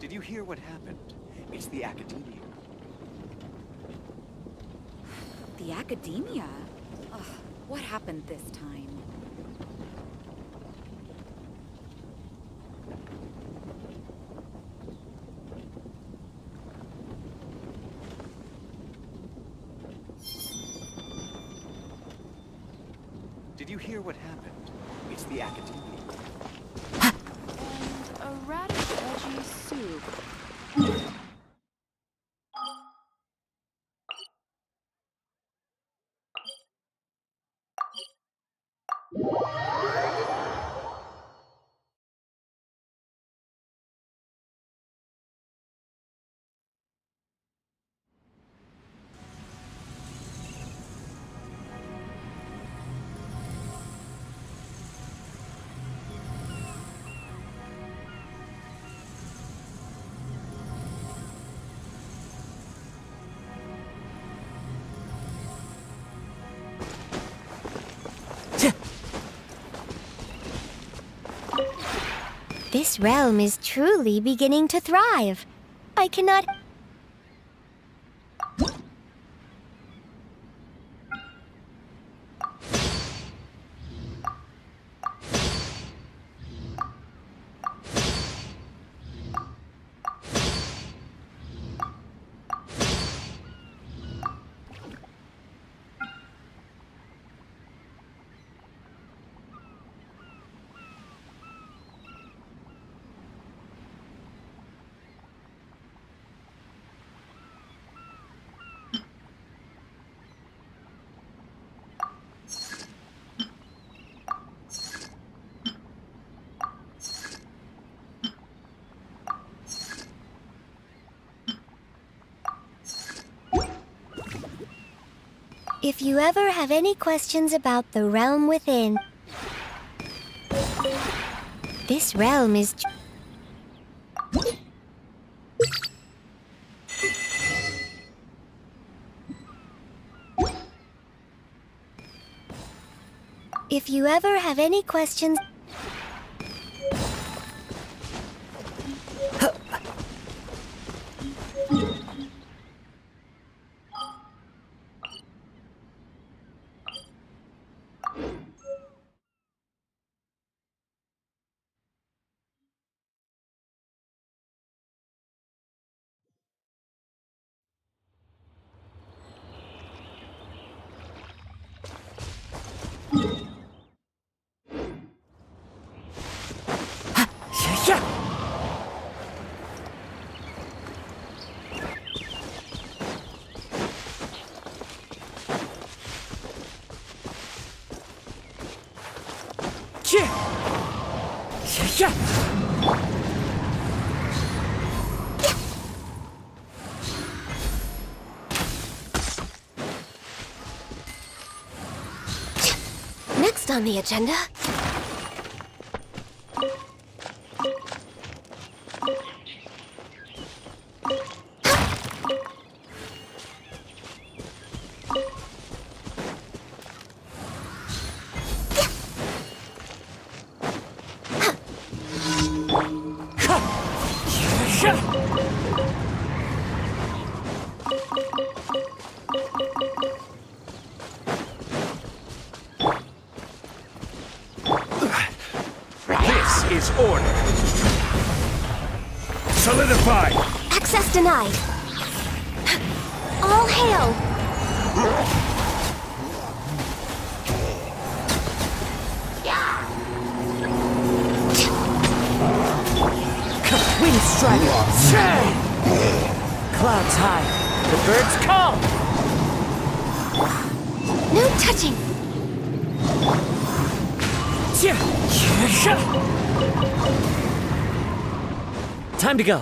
Did you hear what happened? It's the academia. The academia? Ugh, what happened this time? Did you hear what happened? It's the academia. And a radish veggie soup. This realm is truly beginning to thrive. I cannot... If you ever have any questions about the realm within, this realm is... If you ever have any questions... Next on the agenda... Is order. Solidify. Access denied. All hail. Wind strike. Clouds high. The birds call. No touching. Time to go.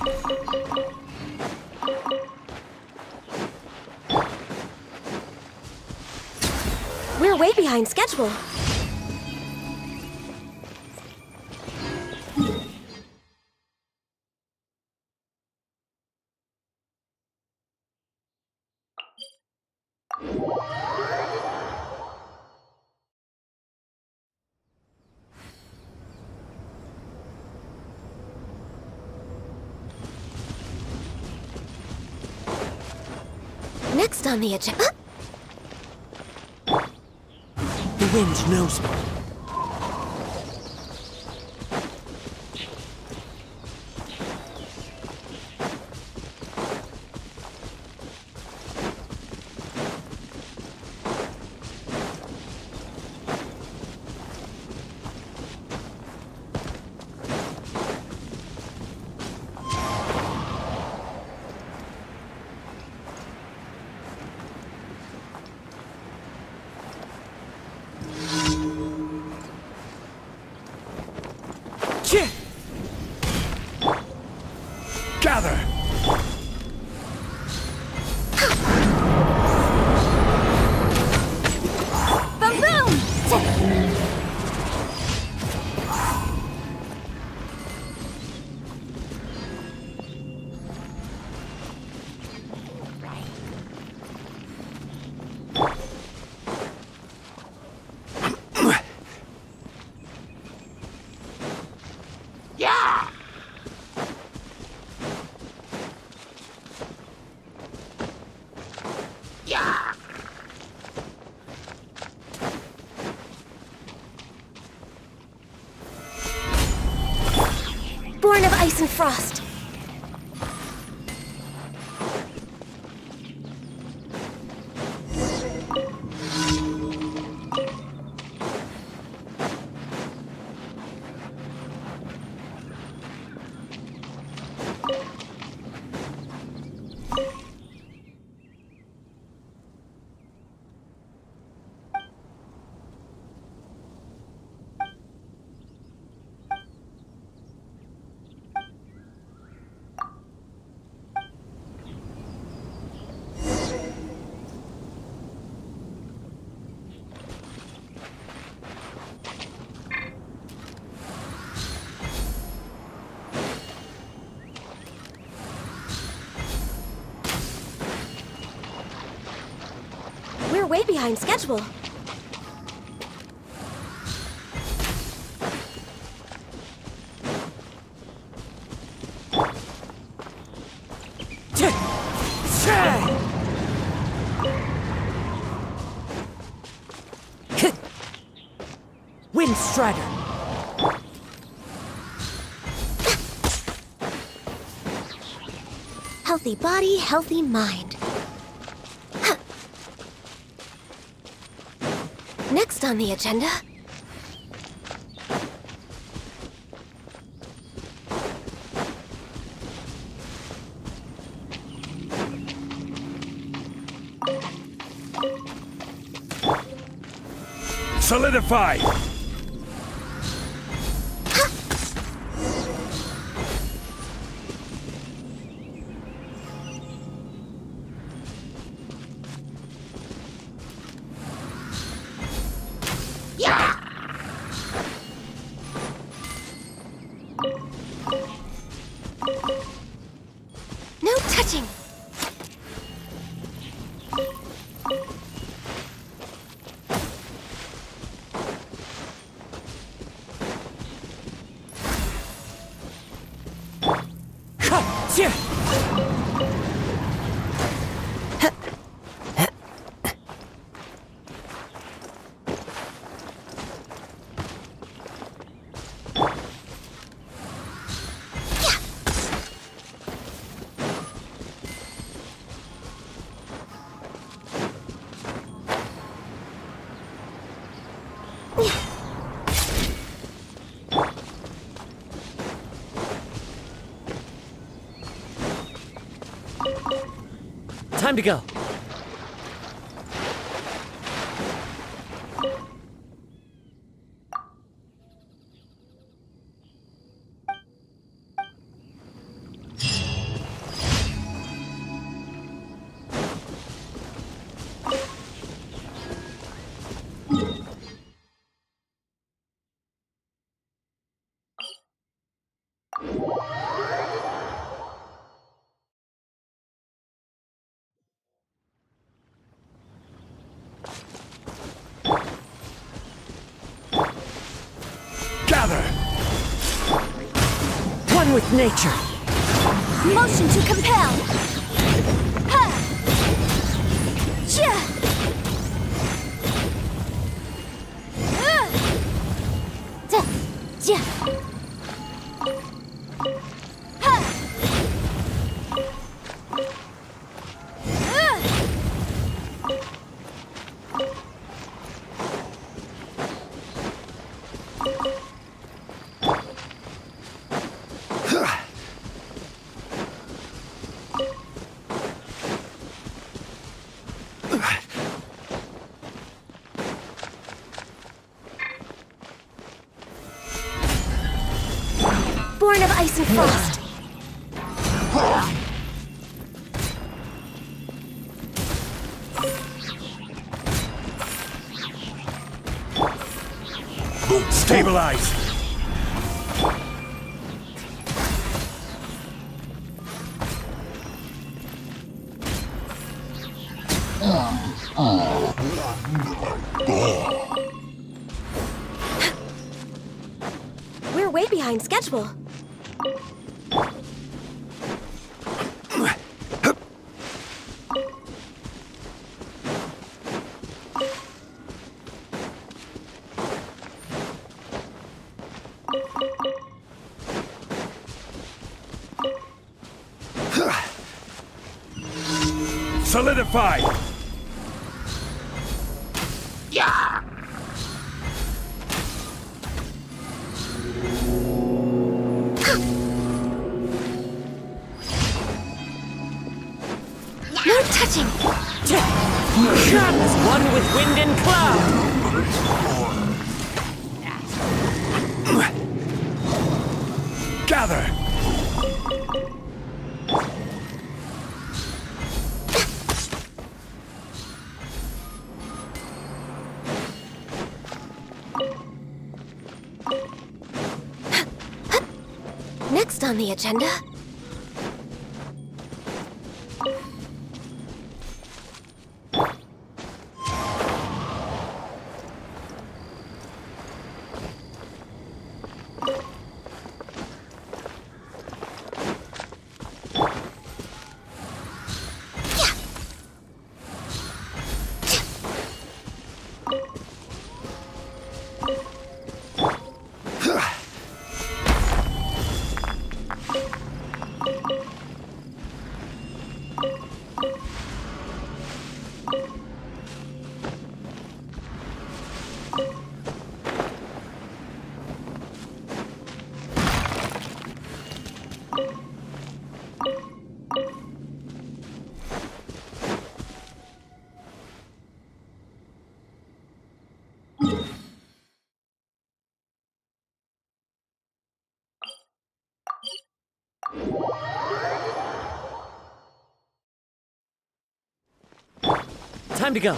We're way behind schedule. Next on the agenda. The wind knows me. Gather! Boom boom! Born of ice and frost. We're way behind schedule. Wind Strider. Healthy body, healthy mind. Next on the agenda. Solidify! No touching. Time to go. Gather! One with nature. Motion to compel. Ha! Born of ice and frost. Stabilize! We're way behind schedule. Solidify! No touching! As one with wind and cloud. Gather! Next on the agenda. Time to go.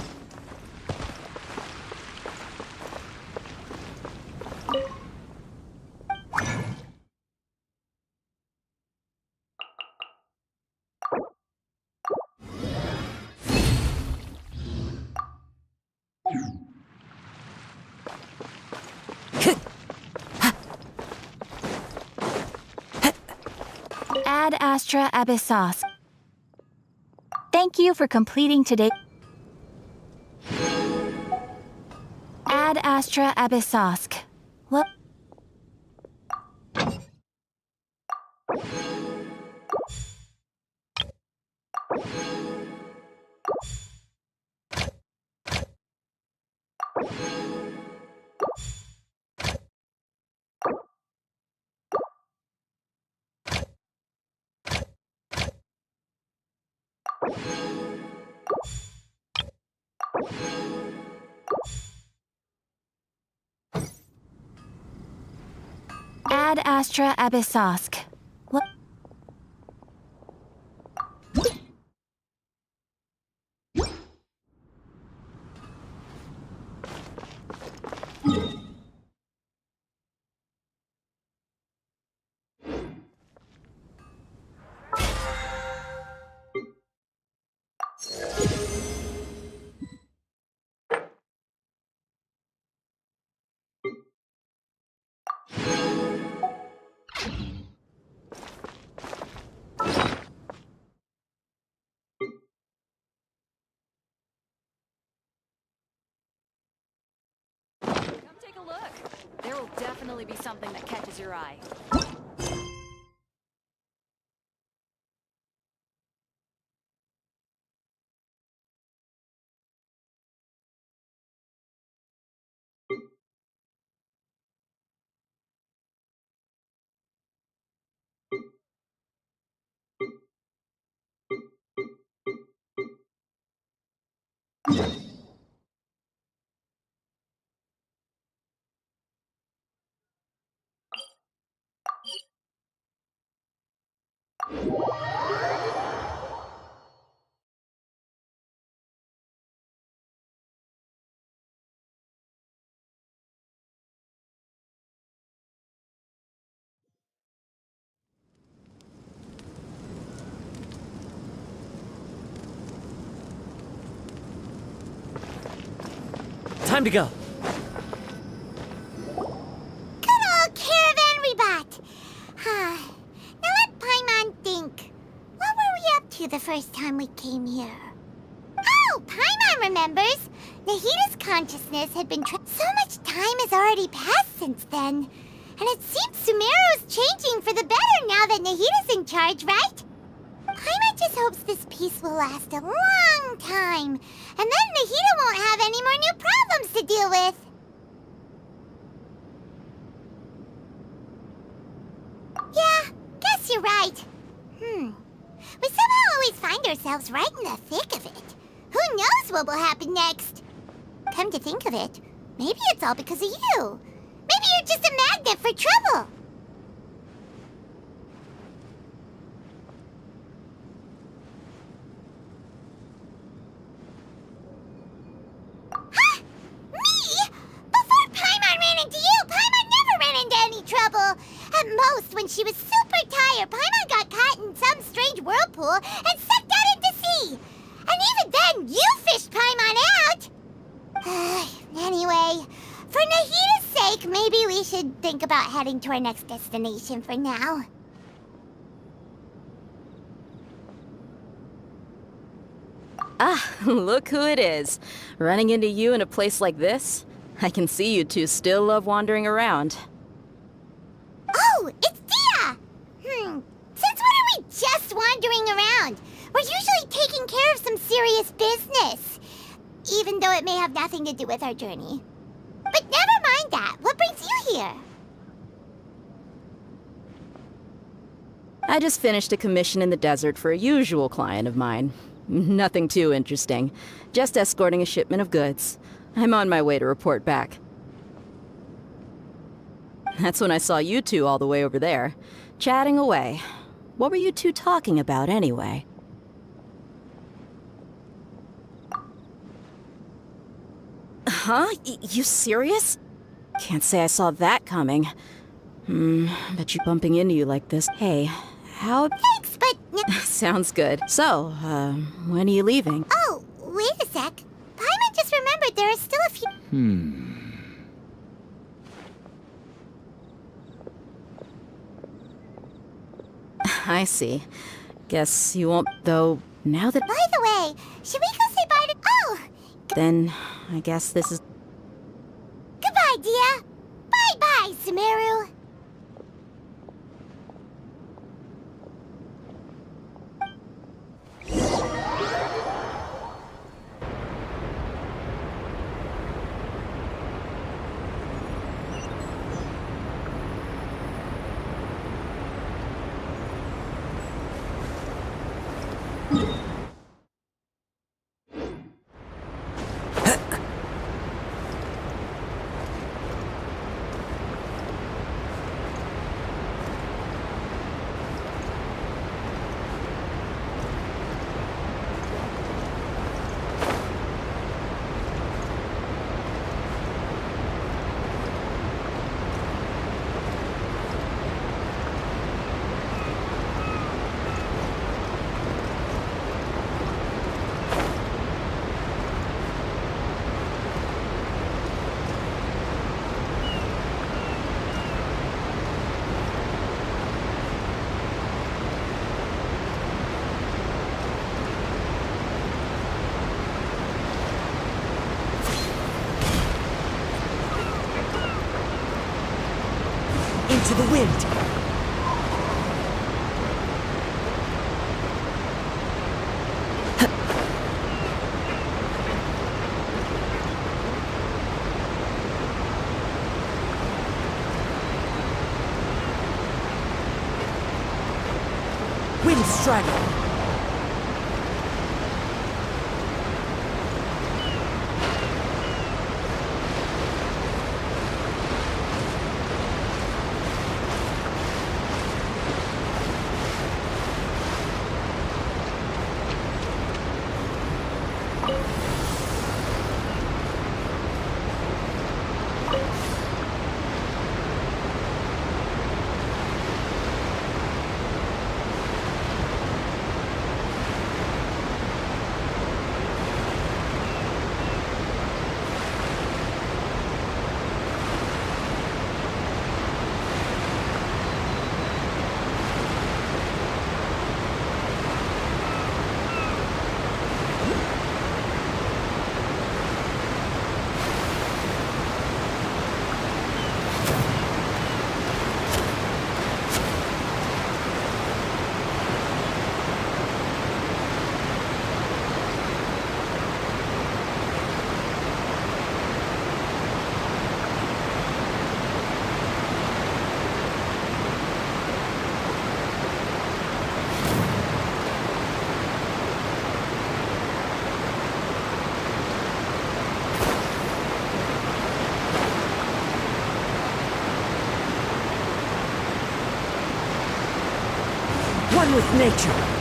Ad Astra Abyssos. Thank you for completing today. Ad Astra Abyssosk. What? Ad Astra Abyssosk. What? be something that catches your eye. Time to go. Good old caravan rebot. Now let Paimon think. What were we up to the first time we came here? Oh, Paimon remembers. Nahita's consciousness had been so much time has already passed since then. And it seems Sumeru's changing for the better now that Nahita's in charge, right? Paimon just hopes this peace will last a long time. And then Nahita won't have any more new problems to deal with. Yeah, guess you're right. We somehow always find ourselves right in the thick of it. Who knows what will happen next? Come to think of it, maybe it's all because of you. Maybe you're just a magnet for trouble. Huh? Me? Before Paimon ran into you, Paimon never ran into any trouble. At most, when she was super tired, Paimon got caught in some strange whirlpool and sucked out into sea. And even then, you fished Paimon out. Anyway, for Nahita's sake, maybe we should think about heading to our next destination for now. Ah, look who it is. Running into you in a place like this? I can see you two still love wandering around. Oh, it's Dia! Since when are we just wandering around? We're usually taking care of some serious business. Even though it may have nothing to do with our journey. But never mind that. What brings you here? I just finished a commission in the desert for a usual client of mine. Nothing too interesting. Just escorting a shipment of goods. I'm on my way to report back. That's when I saw you two all the way over there, chatting away. What were you two talking about anyway? Huh? You serious? Can't say I saw that coming. Bet you bumping into you like this. Hey, how... Thanks, but... Sounds good. So, when are you leaving? Oh, wait a sec. Paimon just remembered there are still a few... I see. Guess you won't, though, now that... By the way, should we go say bye to... Oh! Then, I guess this is... Goodbye, Dia. Bye-bye, Sumeru. wind. Wind Strider. One with nature.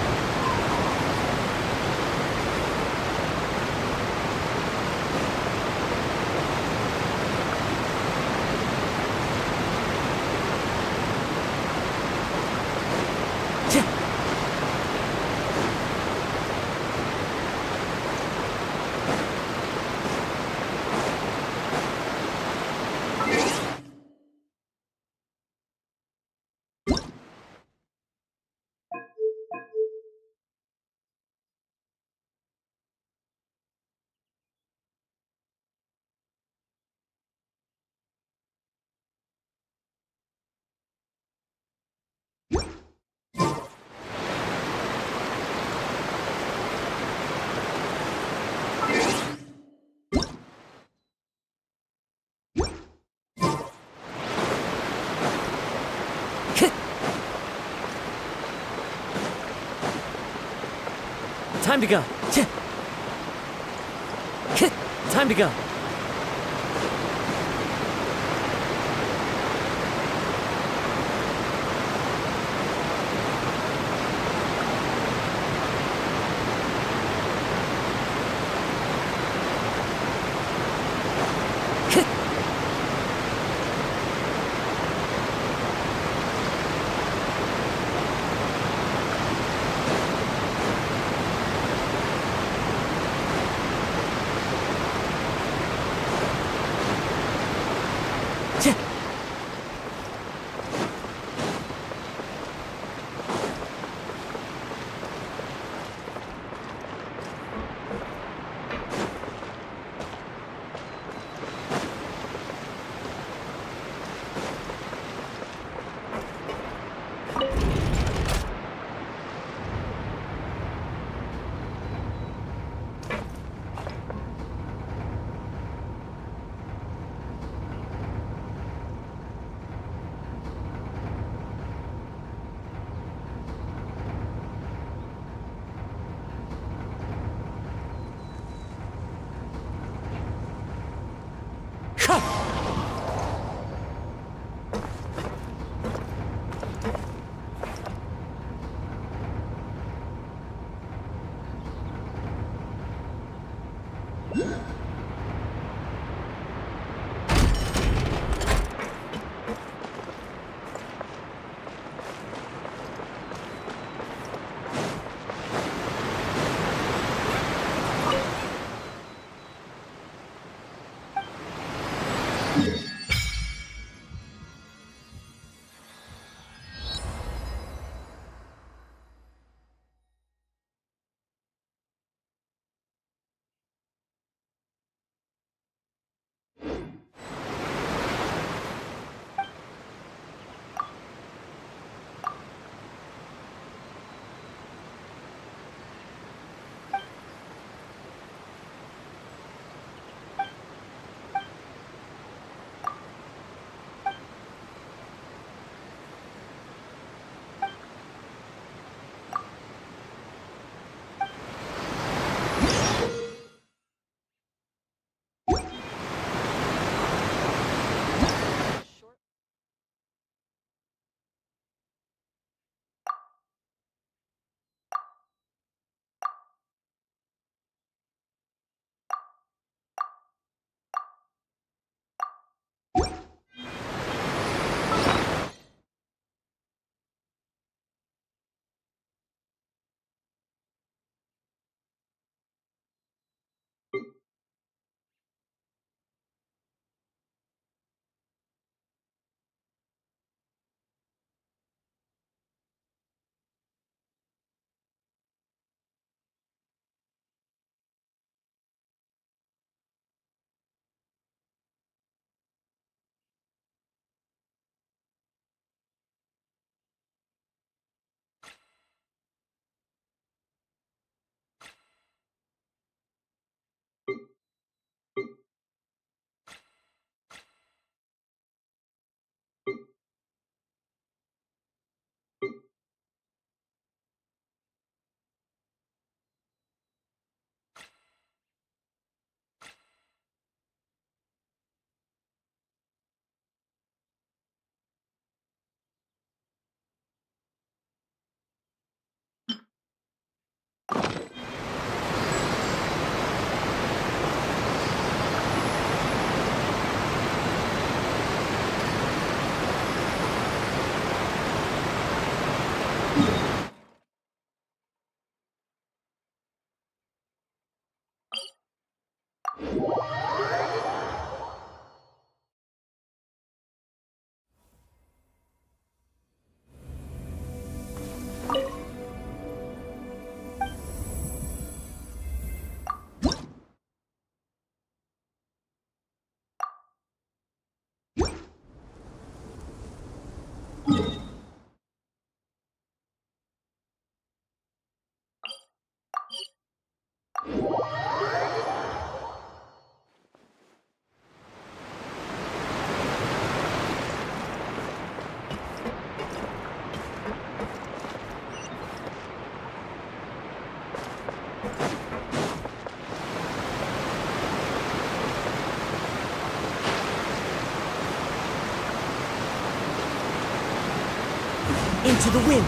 Time to go. Time to go. Into the wind.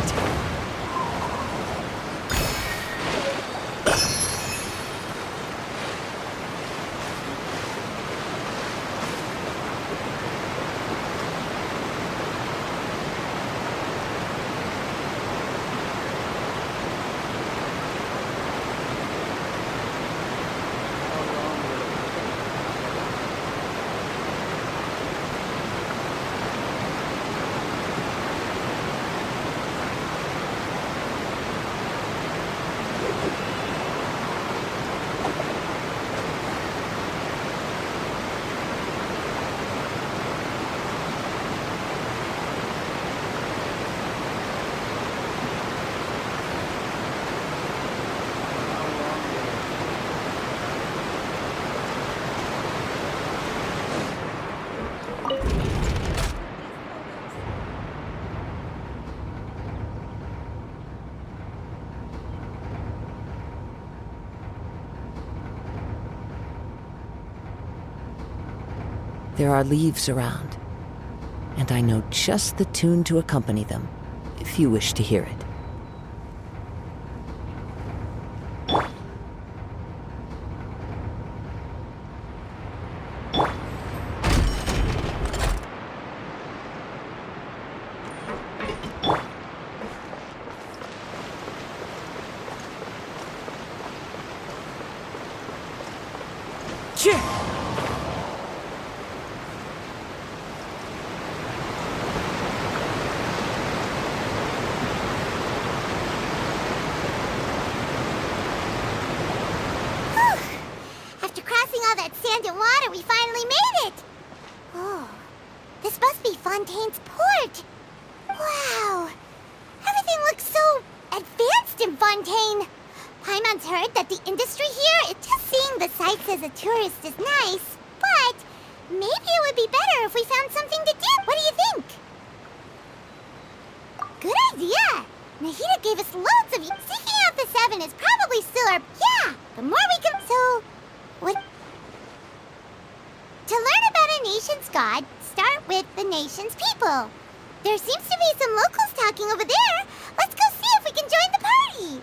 There are leaves around, and I know just the tune to accompany them, if you wish to hear it. After crossing all that sand and water, we finally made it! Oh, this must be Fontaine's port. Wow, everything looks so advanced in Fontaine. Paimon's heard that the industry here, just seeing the sights as a tourist is nice, but maybe it would be better if we found something to do. What do you think? Good idea! Nahida gave us loads of... Seeking out the seven is probably still our... Yeah! The more we can... So... What... To learn about a nation's god, start with the nation's people. There seems to be some locals talking over there. Let's go see if we can join the party!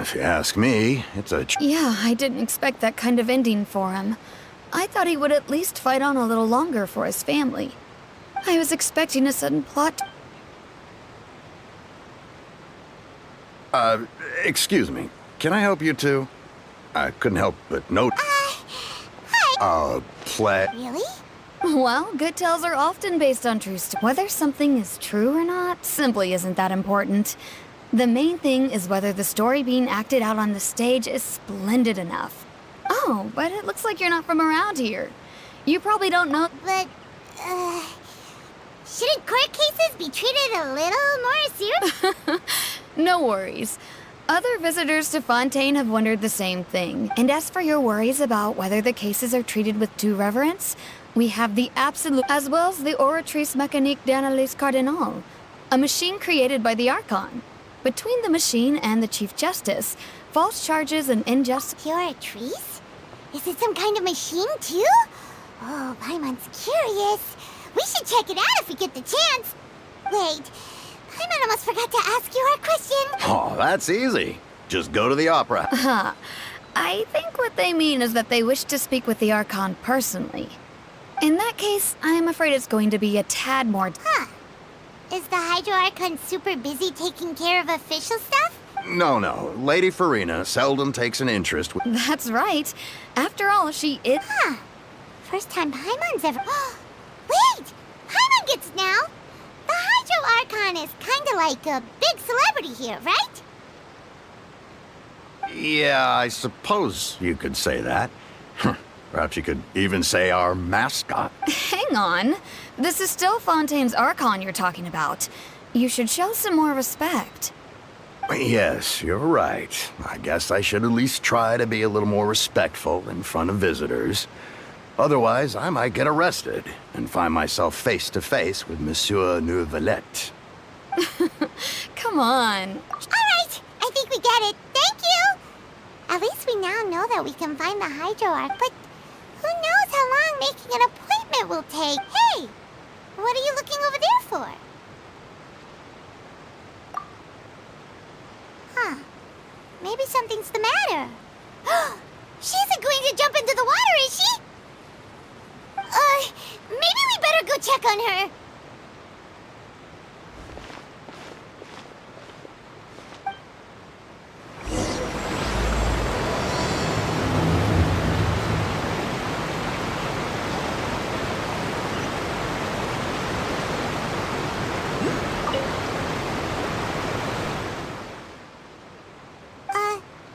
If you ask me, it's a... Yeah, I didn't expect that kind of ending for him. I thought he would at least fight on a little longer for his family. I was expecting a sudden plot... Excuse me. Can I help you too? I couldn't help but note... Hi! Play... Really? Well, good tales are often based on true stories. Whether something is true or not simply isn't that important. The main thing is whether the story being acted out on the stage is splendid enough. Oh, but it looks like you're not from around here. You probably don't know... But, shouldn't court cases be treated a little more serious? No worries. Other visitors to Fontaine have wondered the same thing. And as for your worries about whether the cases are treated with due reverence, we have the absolute... as well as the Oratrice Mécanique d'Analyse Cardinal, a machine created by the Archon. Between the machine and the Chief Justice, false charges and injustice... Oratrice? Is it some kind of machine, too? Oh, Paimon's curious. We should check it out if we get the chance. Wait, Paimon almost forgot to ask you our question. Oh, that's easy. Just go to the opera. I think what they mean is that they wish to speak with the Archon personally. In that case, I'm afraid it's going to be a tad more... Huh. Is the Hydro Archon super busy taking care of official stuff? No. Lady Farina seldom takes an interest with... That's right. After all, she is. Huh. First time Paimon's ever... Wait! Paimon gets now! The Hydro Archon is kinda like a big celebrity here, right? Yeah, I suppose you could say that. Perhaps you could even say our mascot. Hang on. This is still Fontaine's Archon you're talking about. You should show some more respect. Yes, you're right. I guess I should at least try to be a little more respectful in front of visitors. Otherwise, I might get arrested and find myself face to face with Monsieur Neuvillette. Come on. All right, I think we get it. Thank you! At least we now know that we can find the Hydro Arc, but who knows how long making an appointment will take. Hey! What are you looking over there for? Huh. Maybe something's the matter. She isn't going to jump into the water, is she? Maybe we better go check on her.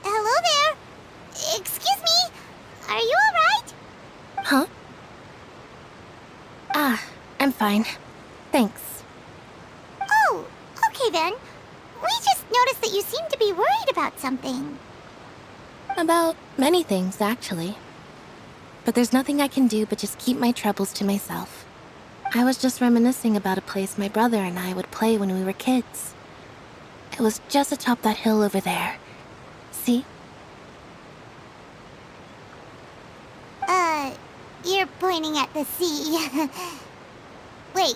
Hello there. Excuse me. Are you all right? Huh? I'm fine. Thanks. Oh, okay then. We just noticed that you seem to be worried about something. About many things, actually. But there's nothing I can do but just keep my troubles to myself. I was just reminiscing about a place my brother and I would play when we were kids. It was just atop that hill over there. See? You're pointing at the sea. Wait,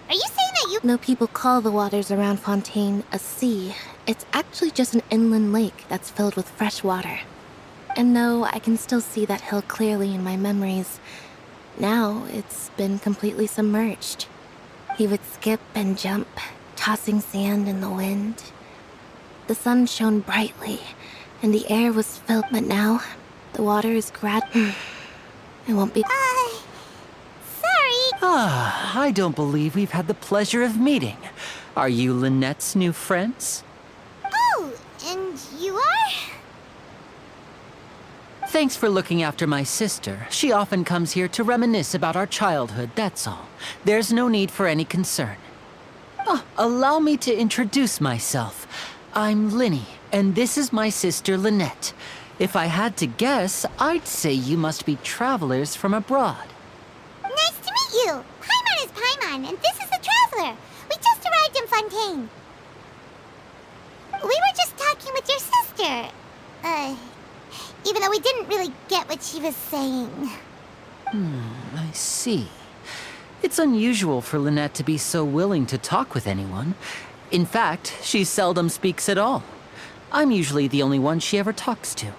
are you saying that you... No people call the waters around Fontaine a sea. It's actually just an inland lake that's filled with fresh water. And no, I can still see that hill clearly in my memories. Now, it's been completely submerged. He would skip and jump, tossing sand in the wind. The sun shone brightly, and the air was filled, but now, the water is It won't be... sorry. I don't believe we've had the pleasure of meeting. Are you Lynette's new friends? Oh, and you are? Thanks for looking after my sister. She often comes here to reminisce about our childhood, that's all. There's no need for any concern. Allow me to introduce myself. I'm Linny, and this is my sister Lynette. If I had to guess, I'd say you must be travelers from abroad. Nice to meet you. Paimon is Paimon, and this is the traveler. We just arrived in Fontaine. We were just talking with your sister. Even though we didn't really get what she was saying. I see. It's unusual for Lynette to be so willing to talk with anyone. In fact, she seldom speaks at all. I'm usually the only one she ever talks to.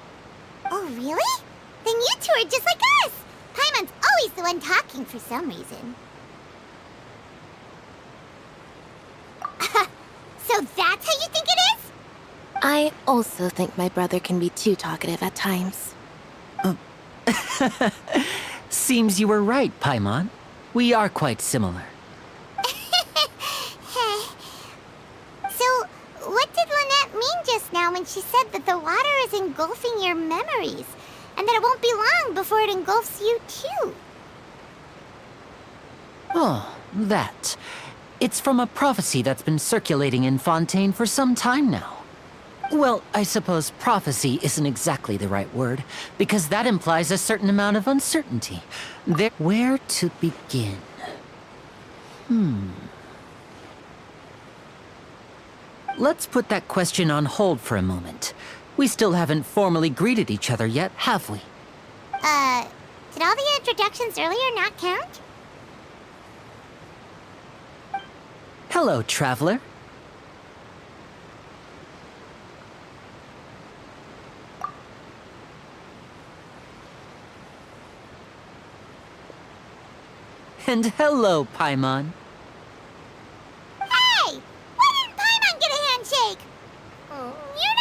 Oh, really? Then you two are just like us. Paimon's always the one talking for some reason. So that's how you think it is? I also think my brother can be too talkative at times. Seems you were right, Paimon. We are quite similar. So, what did Lynette mean just now when she said that the water is engulfing your memories, and that it won't be long before it engulfs you too? Oh, that. It's from a prophecy that's been circulating in Fontaine for some time now. Well, I suppose prophecy isn't exactly the right word, because that implies a certain amount of uncertainty. Where to begin? Let's put that question on hold for a moment. We still haven't formally greeted each other yet, have we? Did all the introductions earlier not count? Hello, traveler. And hello, Paimon. Hey! Why didn't Paimon get a handshake? You're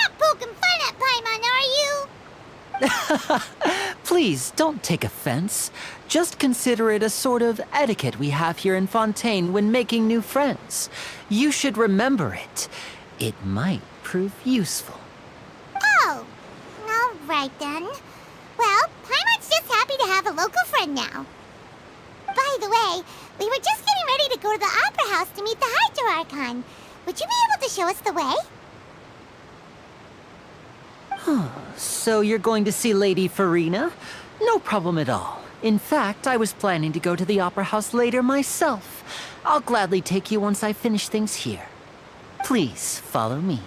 Please, don't take offense. Just consider it a sort of etiquette we have here in Fontaine when making new friends. You should remember it. It might prove useful. Oh, all right then. Well, Paimon's just happy to have a local friend now. By the way, we were just getting ready to go to the Opera House to meet the Hydro Archon. Would you be able to show us the way? So you're going to see Lady Farina? No problem at all. In fact, I was planning to go to the Opera House later myself. I'll gladly take you once I finish things here. Please follow me.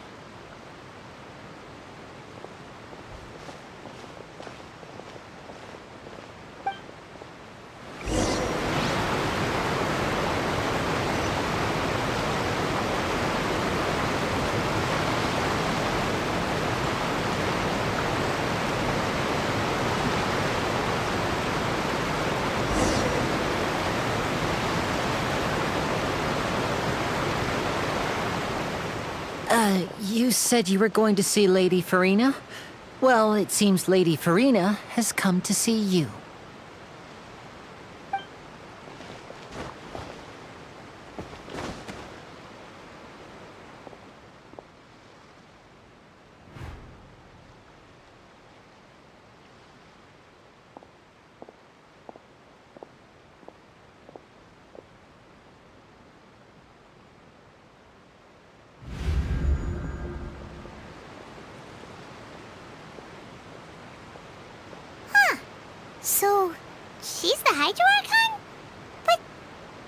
You said you were going to see Lady Farina? Well, it seems Lady Farina has come to see you. So, she's the Hydro Archon? But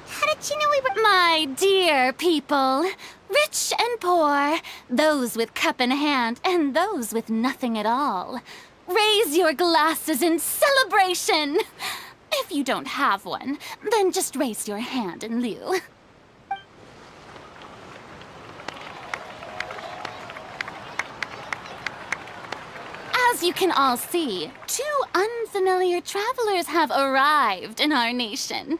how did she know we were— My dear people, rich and poor, those with cup in hand and those with nothing at all, raise your glasses in celebration! If you don't have one, then just raise your hand in lieu. As you can all see, two unfamiliar travelers have arrived in our nation.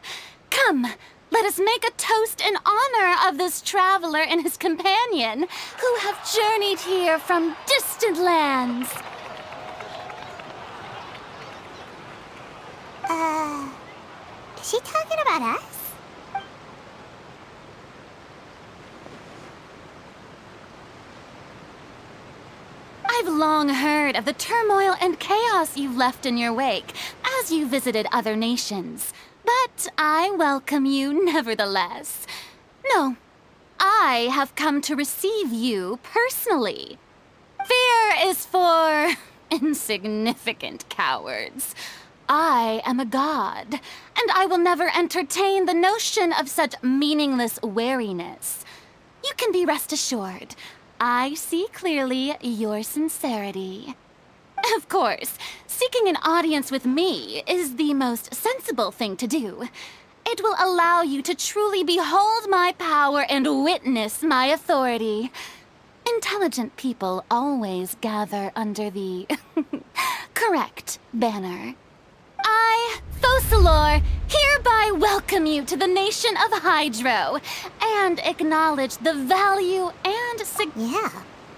Come, let us make a toast in honor of this traveler and his companion, who have journeyed here from distant lands. Is she talking about us? I've long heard of the turmoil and chaos you've left in your wake as you visited other nations, but I welcome you nevertheless. No, I have come to receive you personally. Fear is for insignificant cowards. I am a god, and I will never entertain the notion of such meaningless wariness. You can be rest assured. I see clearly your sincerity. Of course, seeking an audience with me is the most sensible thing to do. It will allow you to truly behold my power and witness my authority. Intelligent people always gather under the correct banner. I, Focalor, hereby welcome you to the nation of Hydro and acknowledge the value and Yeah,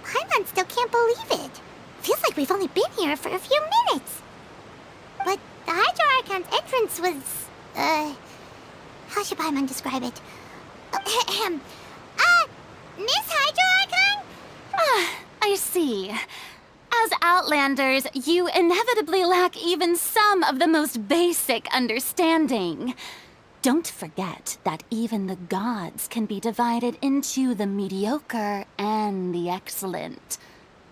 Paimon still can't believe it. Feels like we've only been here for a few minutes. But the Hydro Archon's entrance was, how should Paimon describe it? Miss Hydro Archon? I see. As Outlanders, you inevitably lack even some of the most basic understanding. Don't forget that even the gods can be divided into the mediocre and the excellent.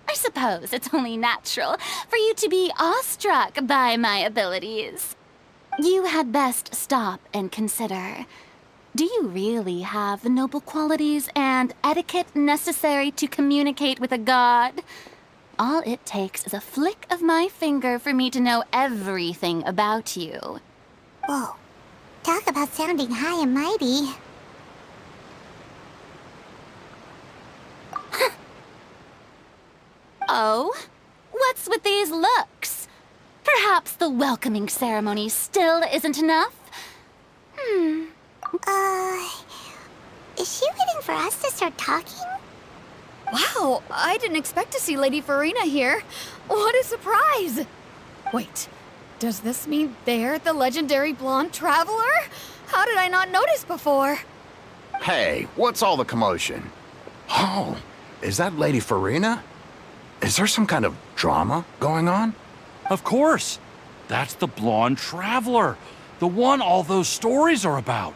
I suppose it's only natural for you to be awestruck by my abilities. You had best stop and consider. Do you really have the noble qualities and etiquette necessary to communicate with a god? All it takes is a flick of my finger for me to know everything about you. Whoa, talk about sounding high and mighty. Oh? What's with these looks? Perhaps the welcoming ceremony still isn't enough? Is she waiting for us to start talking? Wow, I didn't expect to see Lady Farina here. What a surprise! Wait, does this mean they're the legendary blonde traveler? How did I not notice before? Hey, what's all the commotion? Oh, is that Lady Farina? Is there some kind of drama going on? Of course. That's the blonde traveler. The one all those stories are about.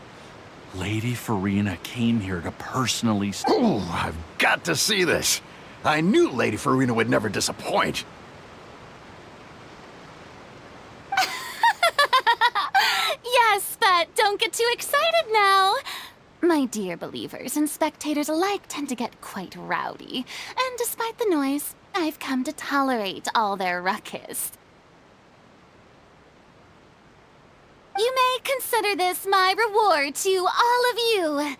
Lady Farina came here to personally... Ooh, I've got to see this. I knew Lady Farina would never disappoint. Yes, but don't get too excited now. My dear believers and spectators alike tend to get quite rowdy, and despite the noise, I've come to tolerate all their ruckus. You may consider this my reward to all of you.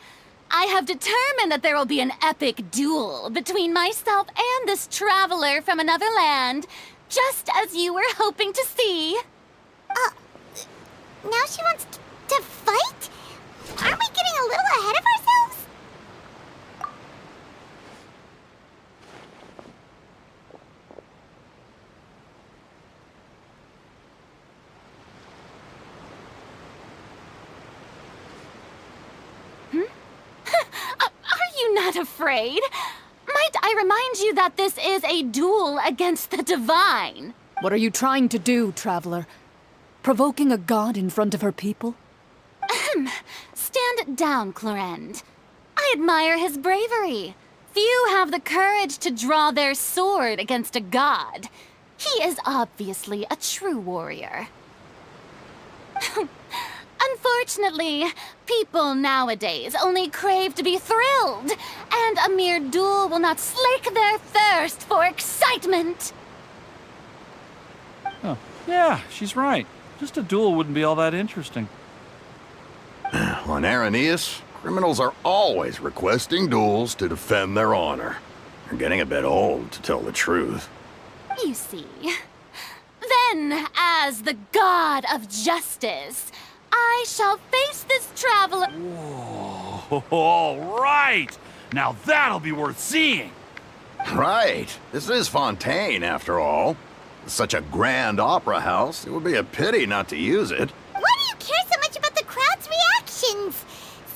I have determined that there will be an epic duel between myself and this traveler from another land, just as you were hoping to see. Now she wants to fight? Aren't we getting a little ahead of ourselves? Are you not afraid? Might I remind you that this is a duel against the divine? What are you trying to do, traveler? Provoking a god in front of her people? Stand down, Clorend. I admire his bravery. Few have the courage to draw their sword against a god. He is obviously a true warrior. Unfortunately, people nowadays only crave to be thrilled, and a mere duel will not slake their thirst for excitement. Oh, yeah, she's right. Just a duel wouldn't be all that interesting. On Araneus, criminals are always requesting duels to defend their honor. They're getting a bit old, to tell the truth. You see. Then, as the god of justice, I shall face this traveler. Whoa, all right! Now that'll be worth seeing! Right. This is Fontaine, after all. With such a grand opera house, it would be a pity not to use it. Why do you care so much about the crowd's reactions?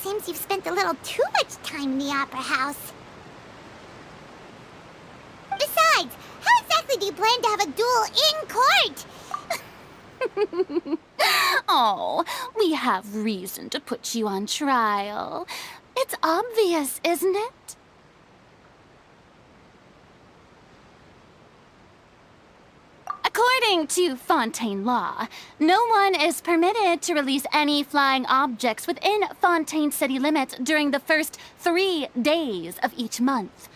Seems you've spent a little too much time in the opera house. Besides, how exactly do you plan to have a duel in court? Oh, we have reason to put you on trial. It's obvious, isn't it? According to Fontaine law, no one is permitted to release any flying objects within Fontaine city limits during the first 3 days of each month.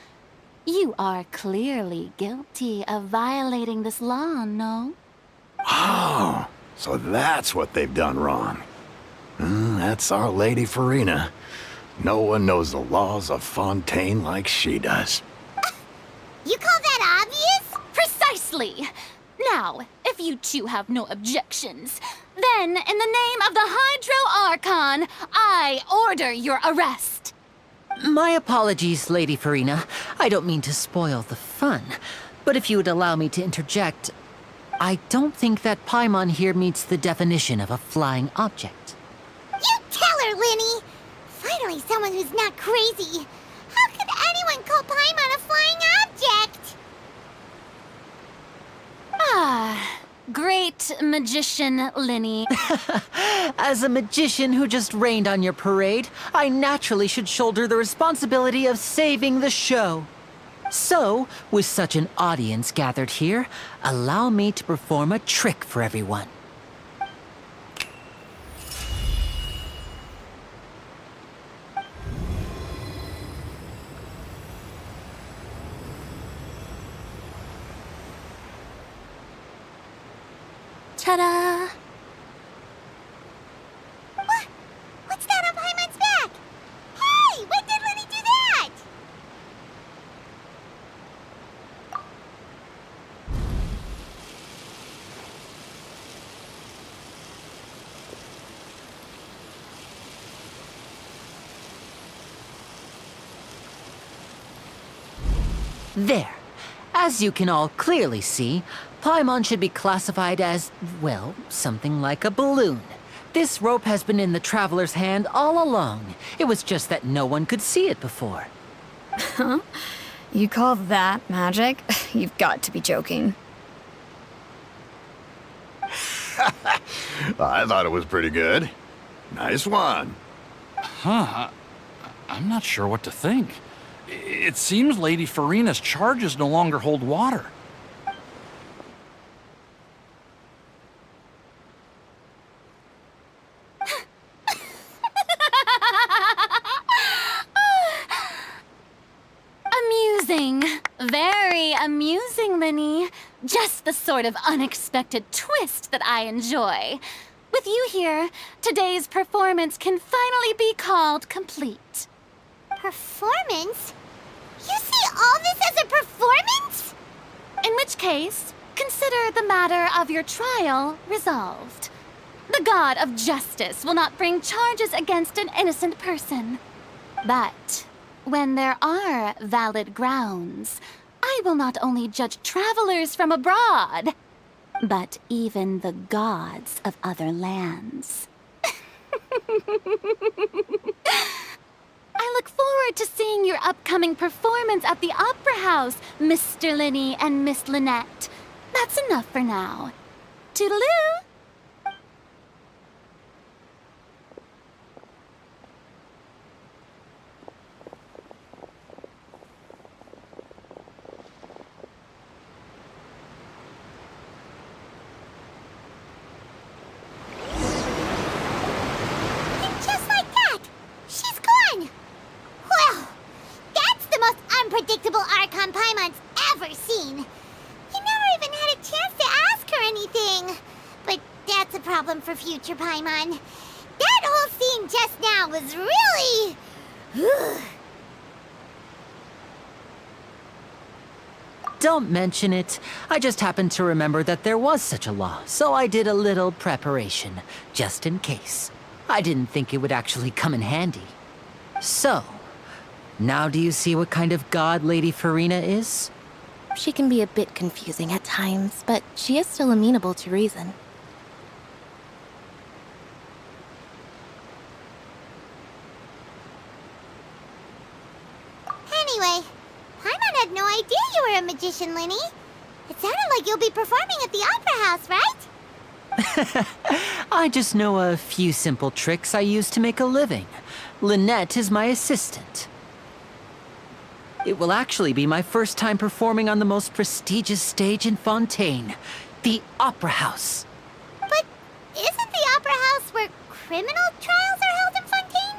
You are clearly guilty of violating this law, no? Oh, so that's what they've done wrong. That's our Lady Farina. No one knows the laws of Fontaine like she does. You call that obvious? Precisely! Now, if you two have no objections, then, in the name of the Hydro Archon, I order your arrest. My apologies, Lady Farina. I don't mean to spoil the fun. But if you would allow me to interject, I don't think that Paimon here meets the definition of a flying object. You tell her, Linny! Finally someone who's not crazy. How could anyone call Paimon a flying object? Ah, great magician, Linny. As a magician who just rained on your parade, I naturally should shoulder the responsibility of saving the show. So, with such an audience gathered here, allow me to perform a trick for everyone. Ta-da! What's that on Paimon's back? Hey, when did Linny do that? There. As you can all clearly see, Paimon should be classified as, well, something like a balloon. This rope has been in the traveler's hand all along. It was just that no one could see it before. Huh? You call that magic? You've got to be joking. I thought it was pretty good. Nice one. Huh. I'm not sure what to think. It seems Lady Farina's charges no longer hold water. Amusing. Very amusing, Linny. Just the sort of unexpected twist that I enjoy. With you here, today's performance can finally be called complete. Performance? You see all this as a performance? In which case, consider the matter of your trial resolved. The god of justice will not bring charges against an innocent person. But when there are valid grounds, I will not only judge travelers from abroad, but even the gods of other lands. I look forward to seeing your upcoming performance at the Opera House, Mr. Linny and Miss Lynette. That's enough for now. Toodaloo! Unpredictable Archon Paimon's ever seen. You never even had a chance to ask her anything. But that's a problem for future Paimon. That whole scene just now was really... Don't mention it. I just happened to remember that there was such a law, so I did a little preparation, just in case. I didn't think it would actually come in handy. So, now do you see what kind of god Lady Farina is? She can be a bit confusing at times, but she is still amenable to reason. Anyway, Paimon had no idea you were a magician, Linny. It sounded like you'll be performing at the Opera House, right? I just know a few simple tricks I use to make a living. Lynette is my assistant. It will actually be my first time performing on the most prestigious stage in Fontaine, the Opera House. But isn't the Opera House where criminal trials are held in Fontaine?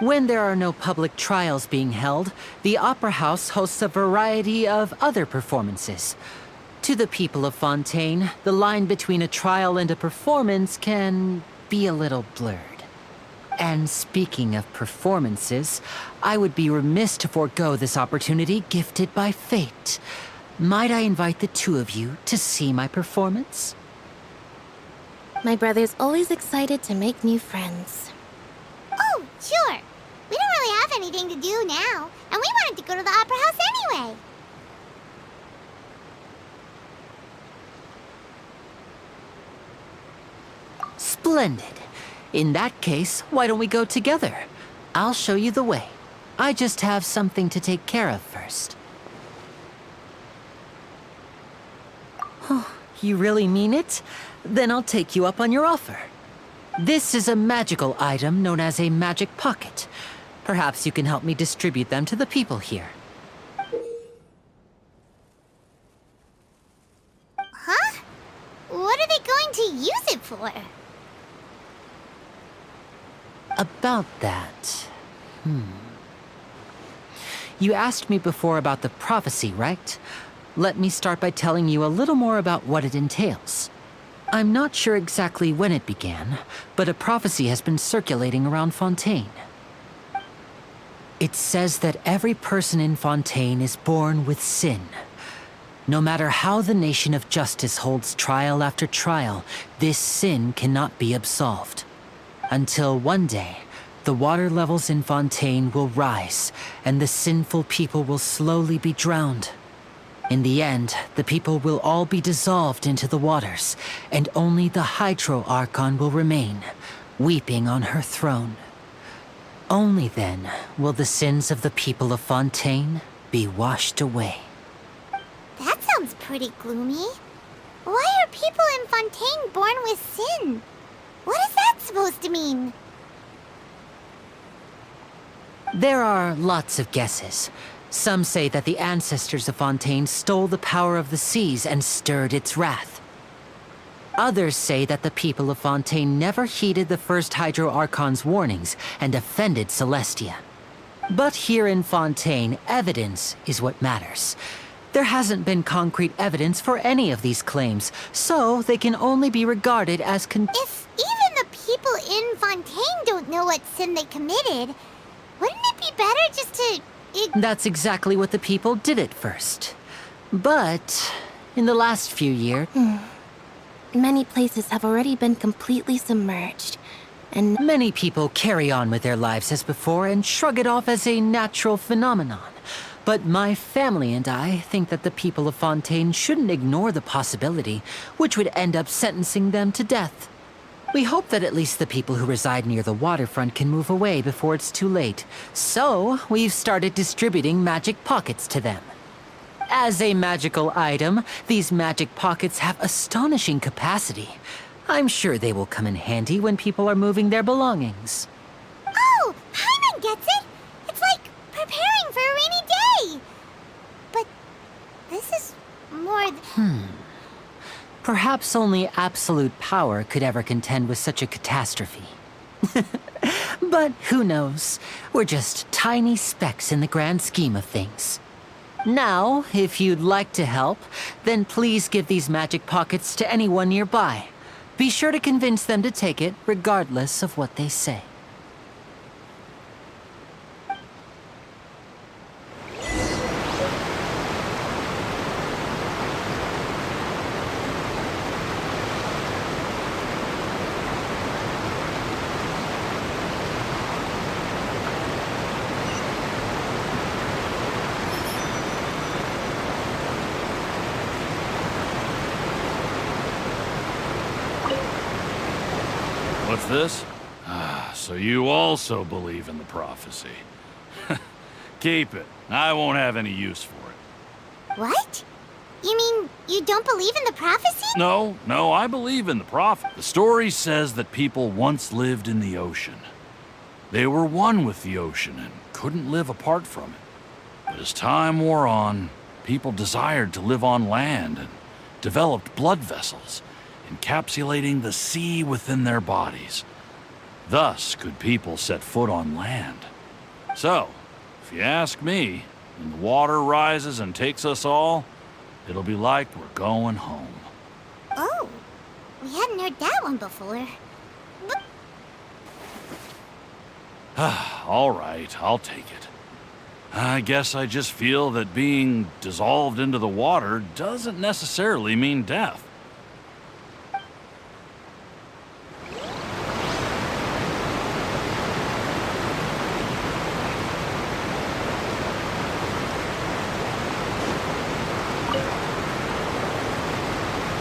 When there are no public trials being held, the Opera House hosts a variety of other performances. To the people of Fontaine, the line between a trial and a performance can be a little blurred. And speaking of performances, I would be remiss to forego this opportunity gifted by fate. Might I invite the two of you to see my performance? My brother's always excited to make new friends. Oh, sure. We don't really have anything to do now, and we wanted to go to the Opera House anyway. Splendid. In that case, why don't we go together? I'll show you the way. I just have something to take care of first. Oh, you really mean it? Then I'll take you up on your offer. This is a magical item known as a magic pocket. Perhaps you can help me distribute them to the people here. Huh? What are they going to use it for? About that... You asked me before about the prophecy, right? Let me start by telling you a little more about what it entails. I'm not sure exactly when it began, but a prophecy has been circulating around Fontaine. It says that every person in Fontaine is born with sin. No matter how the nation of justice holds trial after trial, this sin cannot be absolved. Until one day, the water levels in Fontaine will rise, and the sinful people will slowly be drowned. In the end, the people will all be dissolved into the waters, and only the Hydro Archon will remain, weeping on her throne. Only then will the sins of the people of Fontaine be washed away. That sounds pretty gloomy. Why are people in Fontaine born with sin? What is that supposed to mean? There are lots of guesses. Some say that the ancestors of Fontaine stole the power of the seas and stirred its wrath. Others say that the people of Fontaine never heeded the first Hydro Archon's warnings and offended Celestia. But here in Fontaine, evidence is what matters. There hasn't been concrete evidence for any of these claims, so they can only be regarded as If even the people in Fontaine don't know what sin they committed, wouldn't it be better just to... That's exactly what the people did at first. But in the last few years... Many places have already been completely submerged, and Many people carry on with their lives as before and shrug it off as a natural phenomenon. But my family and I think that the people of Fontaine shouldn't ignore the possibility, which would end up sentencing them to death. We hope that at least the people who reside near the waterfront can move away before it's too late. So, we've started distributing magic pockets to them. As a magical item, these magic pockets have astonishing capacity. I'm sure they will come in handy when people are moving their belongings. Oh, Paimon gets it! It's like preparing for a rainy day! But this is more... Perhaps only absolute power could ever contend with such a catastrophe. But who knows? We're just tiny specks in the grand scheme of things. Now, if you'd like to help, then please give these magic pockets to anyone nearby. Be sure to convince them to take it, regardless of what they say. What's this? So you also believe in the prophecy. Keep it. I won't have any use for it. What? You mean you don't believe in the prophecy? No, I believe in the prophet. The story says that people once lived in the ocean. They were one with the ocean and couldn't live apart from it. But as time wore on, people desired to live on land and developed blood vessels, encapsulating the sea within their bodies. Thus could people set foot on land. So, if you ask me, when the water rises and takes us all, it'll be like we're going home. Oh, we hadn't heard that one before. All right, I'll take it. I guess I just feel that being dissolved into the water doesn't necessarily mean death.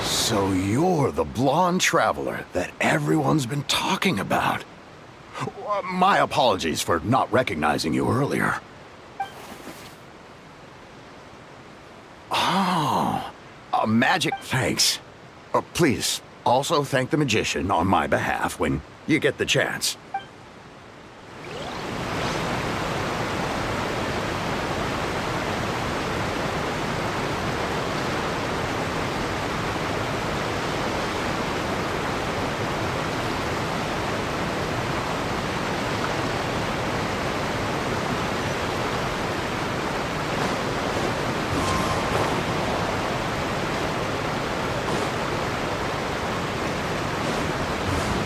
So you're the blonde traveler that everyone's been talking about. My apologies for not recognizing you earlier. Oh, a magic thanks. Please, also thank the magician on my behalf when you get the chance.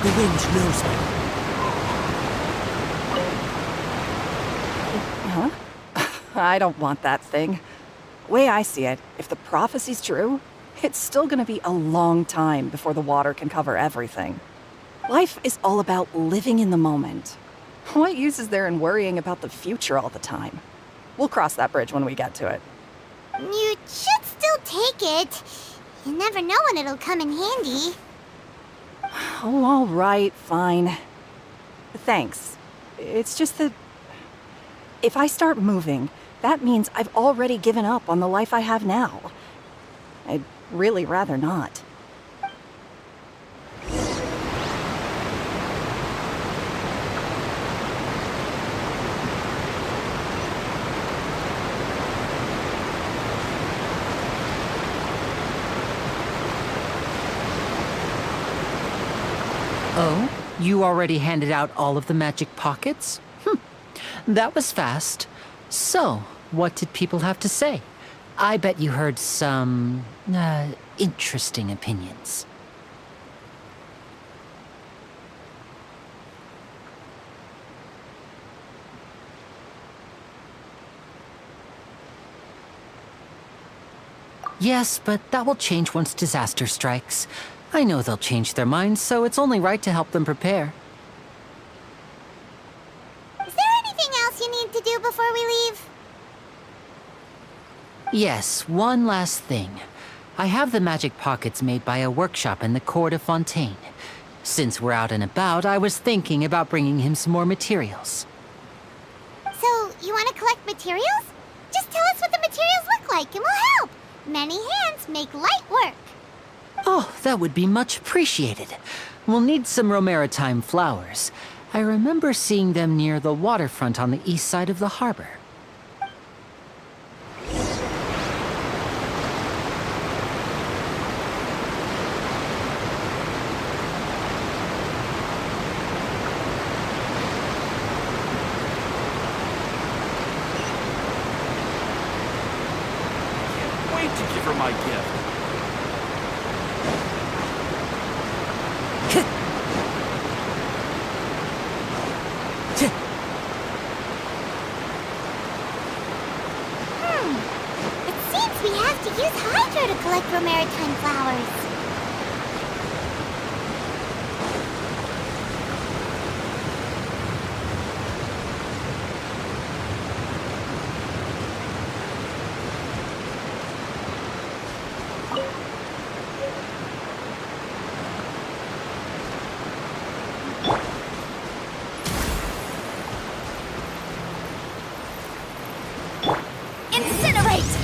The wind knows me. Huh? I don't want that thing. Way I see it, if the prophecy's true, it's still gonna be a long time before the water can cover everything. Life is all about living in the moment. What use is there in worrying about the future all the time? We'll cross that bridge when we get to it. You should still take it. You never know when it'll come in handy. Oh, all right, fine. Thanks. It's just that if I start moving, that means I've already given up on the life I have now. I'd really rather not. Oh? You already handed out all of the magic pockets? That was fast. So, what did people have to say? I bet you heard some, interesting opinions. Yes, but that will change once disaster strikes. I know they'll change their minds, so it's only right to help them prepare. Is there anything else you need to do before we leave? Yes, one last thing. I have the magic pockets made by a workshop in the court of Fontaine. Since we're out and about, I was thinking about bringing him some more materials. So, you want to collect materials? Just tell us what the materials look like and we'll help. Many hands make light work. Oh, that would be much appreciated. We'll need some Romaritime flowers. I remember seeing them near the waterfront on the east side of the harbor. Can't wait to give her my gift. It seems we have to use Hydro to collect Romaritime flowers. Incinerate!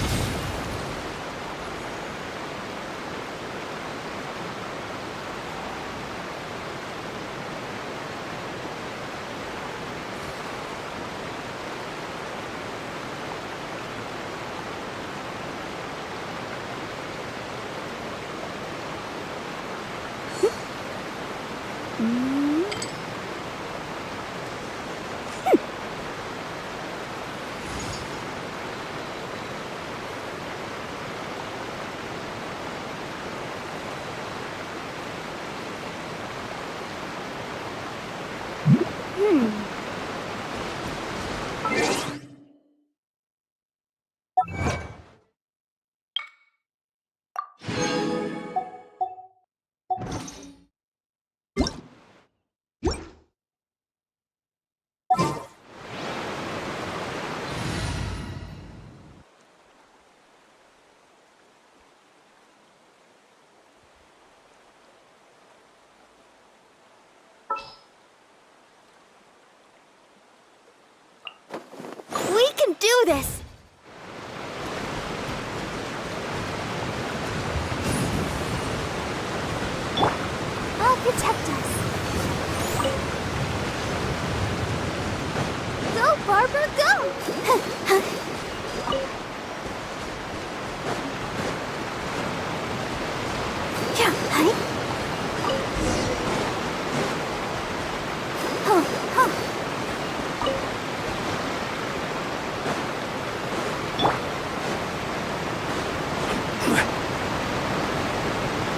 We can do this! I'll protect us. Go, Barbara, go! Yeah, hi.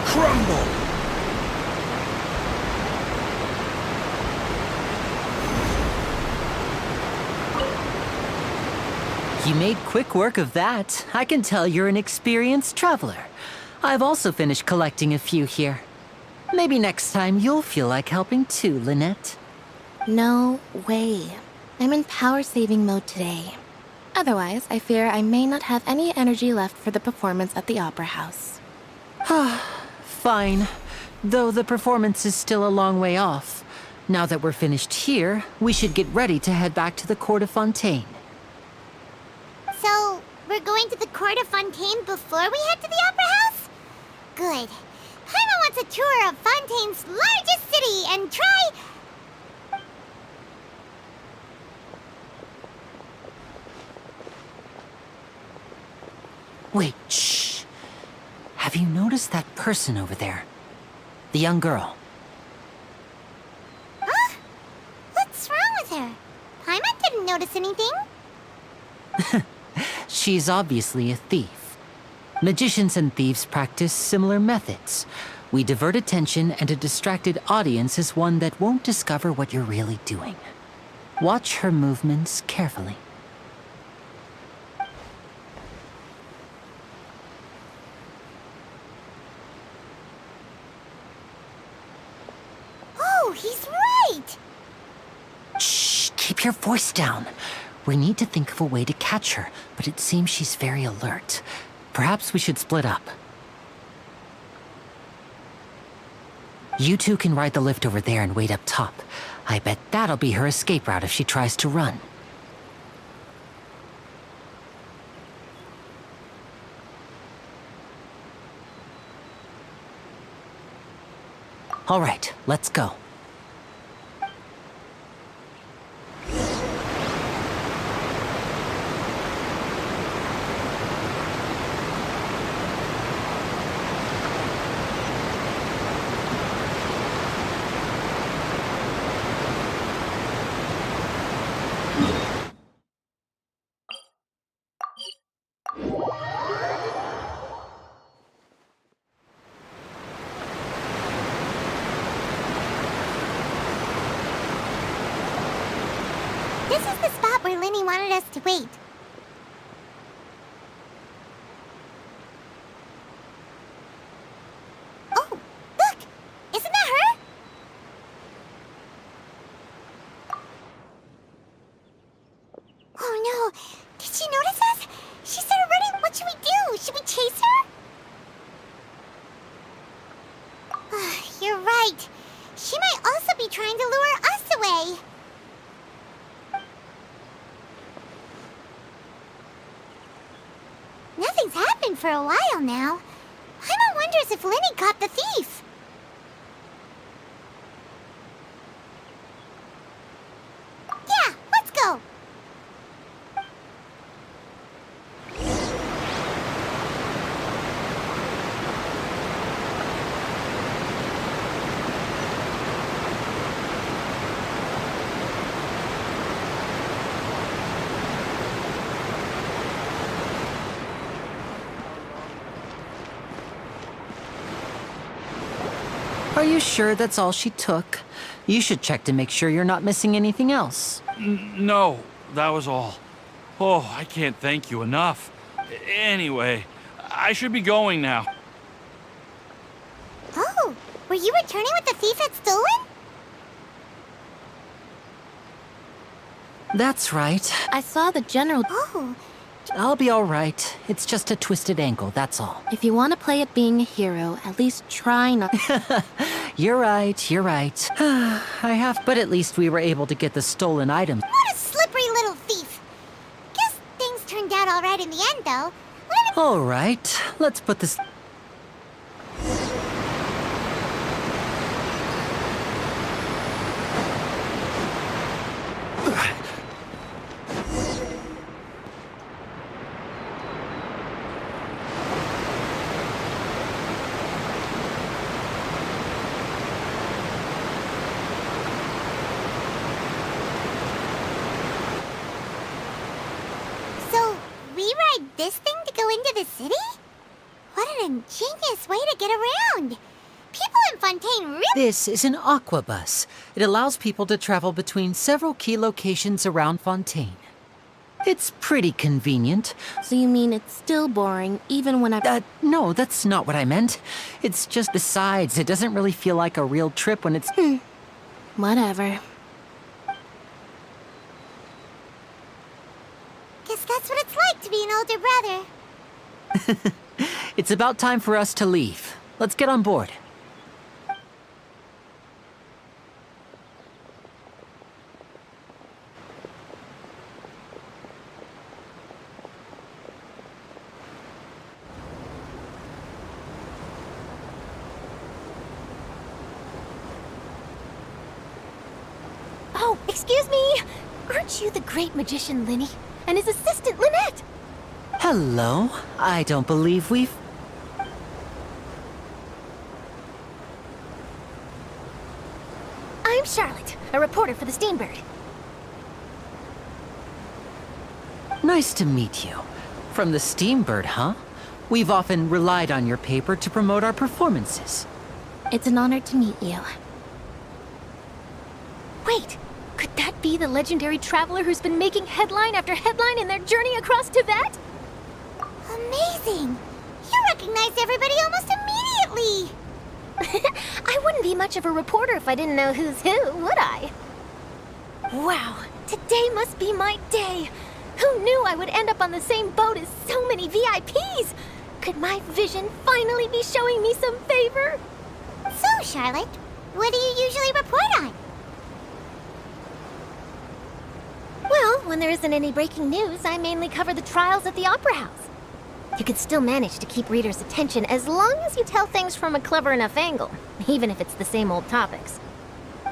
Crumble! You made quick work of that. I can tell you're an experienced traveler. I've also finished collecting a few here. Maybe next time you'll feel like helping too, Lynette. No way. I'm in power saving mode today. Otherwise, I fear I may not have any energy left for the performance at the Opera House. Fine. Though the performance is still a long way off. Now that we're finished here, we should get ready to head back to the Court of Fontaine. So, we're going to the Court of Fontaine before we head to the Opera House? Good. Paimon wants a tour of Fontaine's largest city and try... Wait, shh. Have you noticed that person over there? The young girl. Huh? What's wrong with her? Paimon didn't notice anything. She's obviously a thief. Magicians and thieves practice similar methods. We divert attention, and a distracted audience is one that won't discover what you're really doing. Watch her movements carefully. Oh, he's right! Shh, keep your voice down. We need to think of a way to catch her, but it seems she's very alert. Perhaps we should split up. You two can ride the lift over there and wait up top. I bet that'll be her escape route if she tries to run. All right, let's go. This is the spot where Linny wanted us to wait. Oh, look! Isn't that her? Oh no! Did she notice us? She started running! What should we do? Should we chase her? You're right. She might also be trying to lure us away. Nothing's happened for a while now. Paimon wonders if Linny caught the thief. Yeah, let's go. Are you sure that's all she took? You should check to make sure you're not missing anything else. No, that was all. Oh, I can't thank you enough. Anyway, I should be going now. Oh, were you returning what the thief had stolen? That's right. I saw the general... Oh, I'll be all right. It's just a twisted ankle, that's all. If you want to play at being a hero, at least try not... You're right, you're right. I have, but at least we were able to get the stolen items. what a slippery little thief. Guess things turned out all right in the end, though. All right, let's put this... So, we ride this thing to go into the city? What an ingenious way to get around. People in Fontaine really... This is an aqua bus. It allows people to travel between several key locations around Fontaine. It's pretty convenient. So you mean it's still boring, even when I... No, that's not what I meant. It's just besides, it doesn't really feel like a real trip when it's... Guess guess that's what it's like to be an older brother. It's about time for us to leave. Let's get on board. Oh, excuse me! Aren't you the great magician Linny? And his assistant Lynette? Hello. I don't believe we've... I'm Charlotte, a reporter for the Steambird. Nice to meet you. From the Steambird, huh? We've often relied on your paper to promote our performances. It's an honor to meet you. Wait, could that be the legendary traveler who's been making headline after headline in their journey across Tibet? Amazing! You recognized everybody almost immediately! I wouldn't be much of a reporter if I didn't know who's who, would I? Wow, today must be my day! Who knew I would end up on the same boat as so many VIPs? Could my vision finally be showing me some favor? So, Charlotte, what do you usually report on? Well, when there isn't any breaking news, I mainly cover the trials at the Opera House. You can still manage to keep readers' attention as long as you tell things from a clever enough angle, even if it's the same old topics.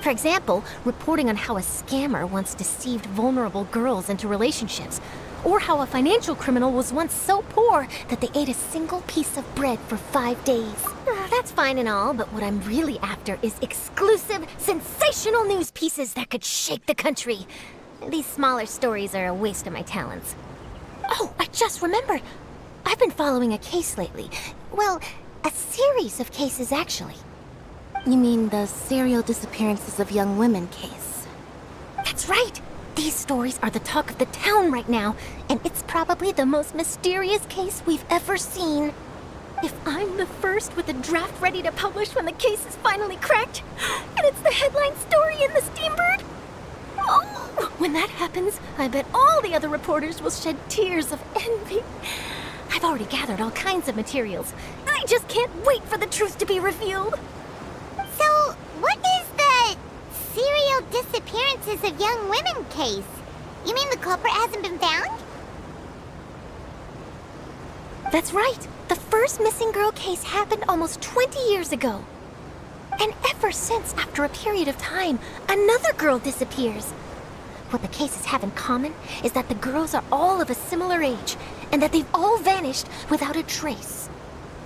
For example, reporting on how a scammer once deceived vulnerable girls into relationships, or how a financial criminal was once so poor that they ate a single piece of bread for 5 days. That's fine and all, but what I'm really after is exclusive, sensational news pieces that could shake the country. These smaller stories are a waste of my talents. Oh, I just remembered. I've been following a case lately. Well, a series of cases, actually. You mean the serial disappearances of young women case? That's right! These stories are the talk of the town right now, and it's probably the most mysterious case we've ever seen. If I'm the first with a draft ready to publish when the case is finally cracked, and it's the headline story in the Steambird, oh, when that happens, I bet all the other reporters will shed tears of envy. I've already gathered all kinds of materials. I just can't wait for the truth to be revealed. So, what is the serial disappearances of young women case? You mean the culprit hasn't been found? That's right. The first missing girl case happened almost 20 years ago. And ever since, after a period of time, another girl disappears. What the cases have in common is that the girls are all of a similar age, and that they've all vanished without a trace.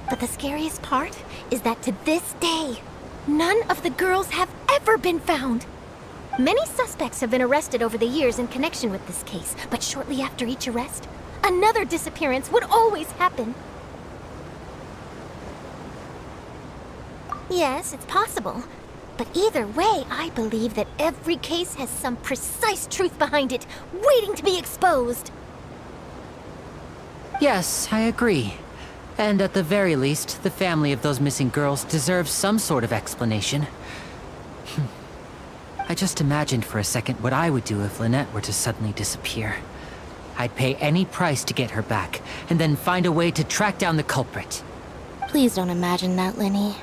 But the scariest part is that to this day, none of the girls have ever been found. Many suspects have been arrested over the years in connection with this case, but shortly after each arrest, another disappearance would always happen. Yes, it's possible. But either way, I believe that every case has some precise truth behind it, waiting to be exposed. Yes, I agree. And at the very least, the family of those missing girls deserves some sort of explanation. I just imagined for a second what I would do if Lynette were to suddenly disappear. I'd pay any price to get her back, and then find a way to track down the culprit. Please don't imagine that, Linny.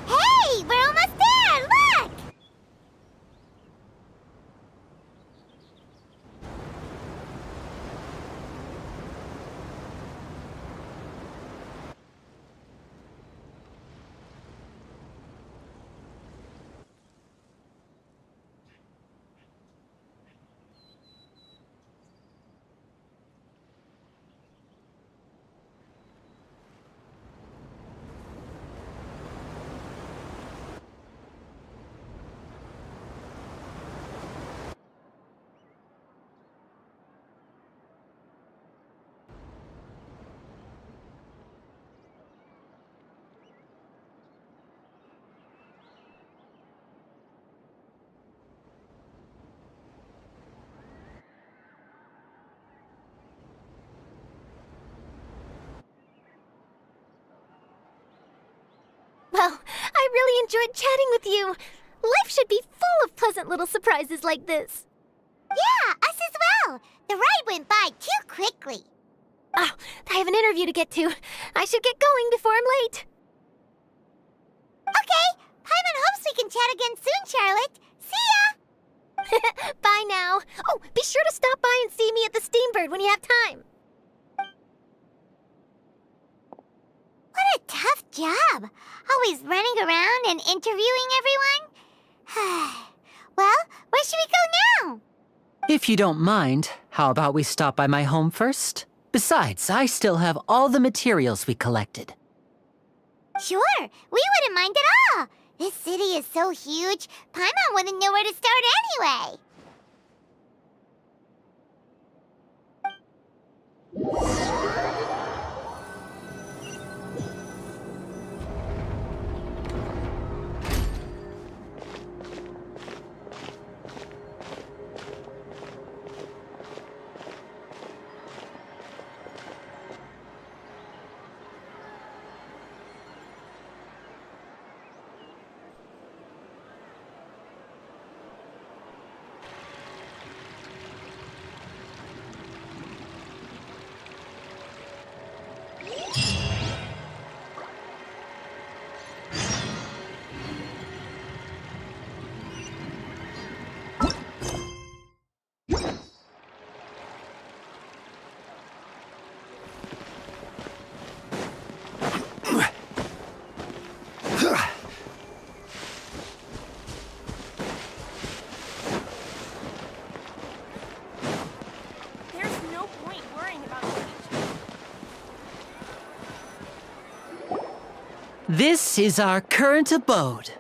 Hey, we're almost there! Look! enjoyed chatting with you. Life should be full of pleasant little surprises like this. Yeah, us as well. The ride went by too quickly. Oh, I have an interview to get to. I should get going before I'm late. Okay, Paimon hopes we can chat again soon, Charlotte. See ya! Bye now. Oh, be sure to stop by and see me at the Steambird when you have time. What a tough job. Always running around and interviewing everyone. Well, where should we go now? If you don't mind, how about we stop by my home first? Besides, I still have all the materials we collected. Sure, we wouldn't mind at all. This city is so huge, Paimon wouldn't know where to start anyway. This is our current abode.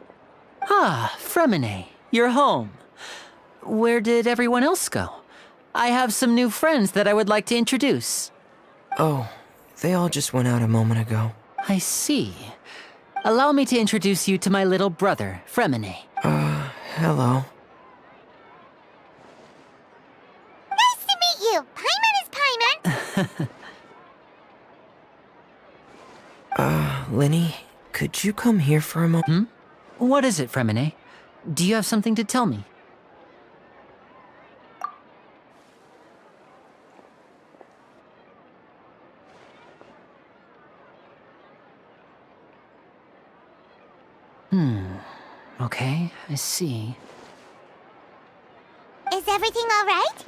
Ah, Fremine, you're home. Where did everyone else go? I have some new friends that I would like to introduce. Oh, they all just went out a moment ago. I see. Allow me to introduce you to my little brother, Fremine. Hello. Nice to meet you. Paimon is Paimon. Linny, could you come here for a moment? What is it, Fremine? Do you have something to tell me? Okay, I see. Is everything all right?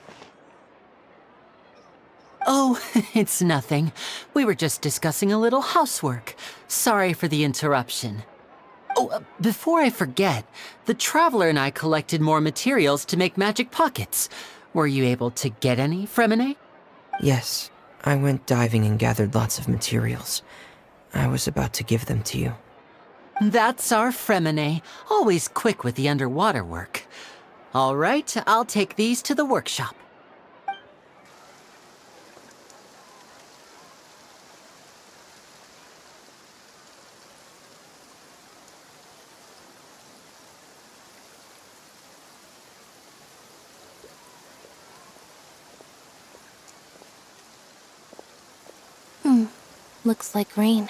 Oh, it's nothing. We were just discussing a little housework. Sorry for the interruption. Oh, before I forget, the Traveler and I collected more materials to make magic pockets. Were you able to get any, Fremine? Yes, I went diving and gathered lots of materials. I was about to give them to you. That's our Fremine, always quick with the underwater work. All right, I'll take these to the workshop. Looks like rain.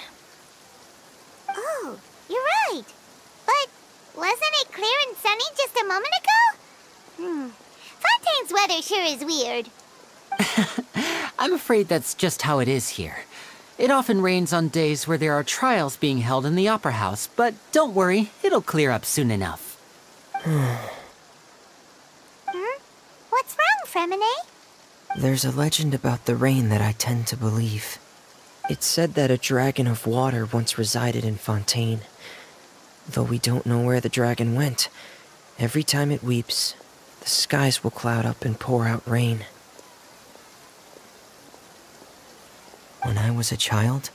Oh, you're right. But wasn't it clear and sunny just a moment ago? Fontaine's weather sure is weird. I'm afraid that's just how it is here. It often rains on days where there are trials being held in the Opera House, but don't worry, it'll clear up soon enough. What's wrong, Fremine? There's a legend about the rain that I tend to believe. It's said that a dragon of water once resided in Fontaine. Though we don't know where the dragon went, every time it weeps, the skies will cloud up and pour out rain. When I was a child,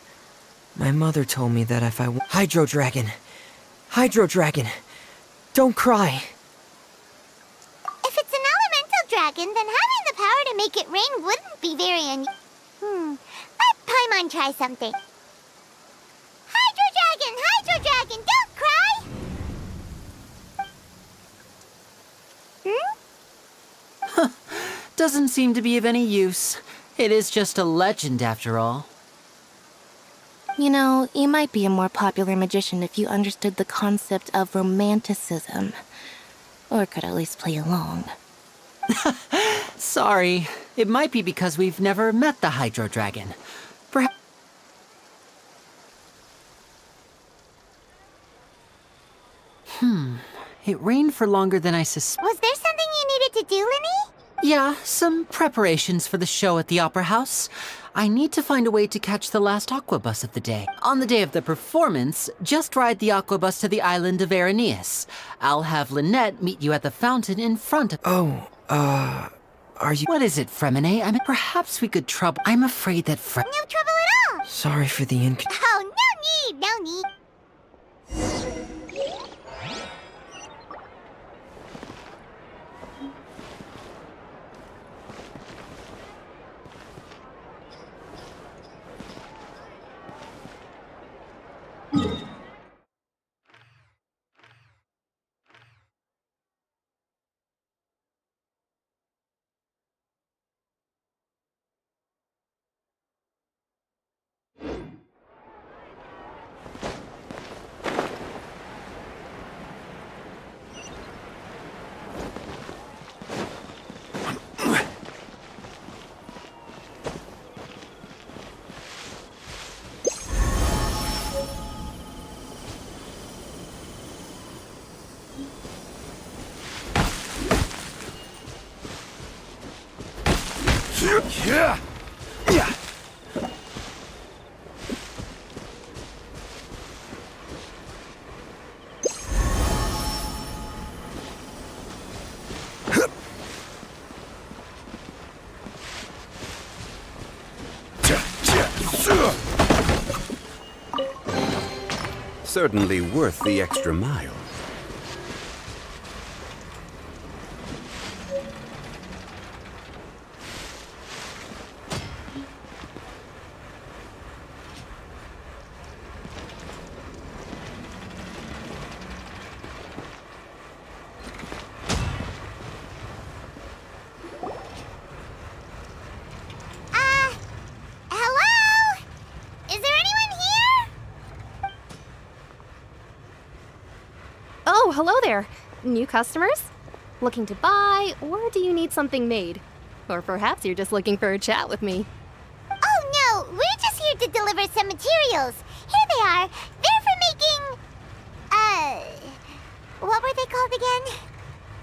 my mother told me that if I Hydro Dragon! Hydro Dragon! Don't cry! If it's an elemental dragon, then having the power to make it rain wouldn't be very Let Paimon try something. Hydro Dragon, don't cry! Doesn't seem to be of any use. It is just a legend after all. You know, you might be a more popular magician if you understood the concept of romanticism. Or could at least play along. Sorry. It might be because we've never met the Hydro Dragon. Perhaps... It rained for longer than I suspected. Was there something you needed to do, Linny? Yeah, some preparations for the show at the Opera House. I need to find a way to catch the last aqua bus of the day. On the day of the performance, just ride the aqua bus to the island of Aeneas. I'll have Lynette meet you at the fountain in front of... Are you... What is it, Fremine? I mean, perhaps we could trouble... I'm afraid that No trouble at all! Sorry for the Oh, no need! Yeah. Yeah. Certainly worth the extra mile. Hello? Is there anyone here? Oh, hello there. New customers? Looking to buy, or do you need something made? Or perhaps you're just looking for a chat with me. Oh no, we're just here to deliver some materials. Here they are. They're for making... what were they called again?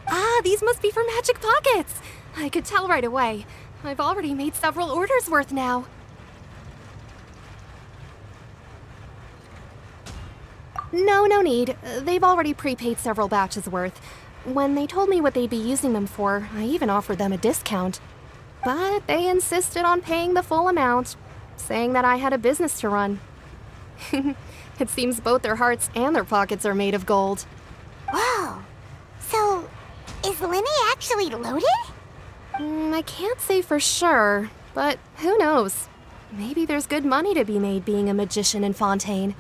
Ah, these must be for Magic Pockets. I could tell right away. I've already made several orders worth now. No need. They've already prepaid several batches worth. When they told me what they'd be using them for, I even offered them a discount. But they insisted on paying the full amount, saying that I had a business to run. It seems both their hearts and their pockets are made of gold. Whoa. So, is Linny actually loaded? I can't say for sure, but who knows? Maybe there's good money to be made being a magician in Fontaine.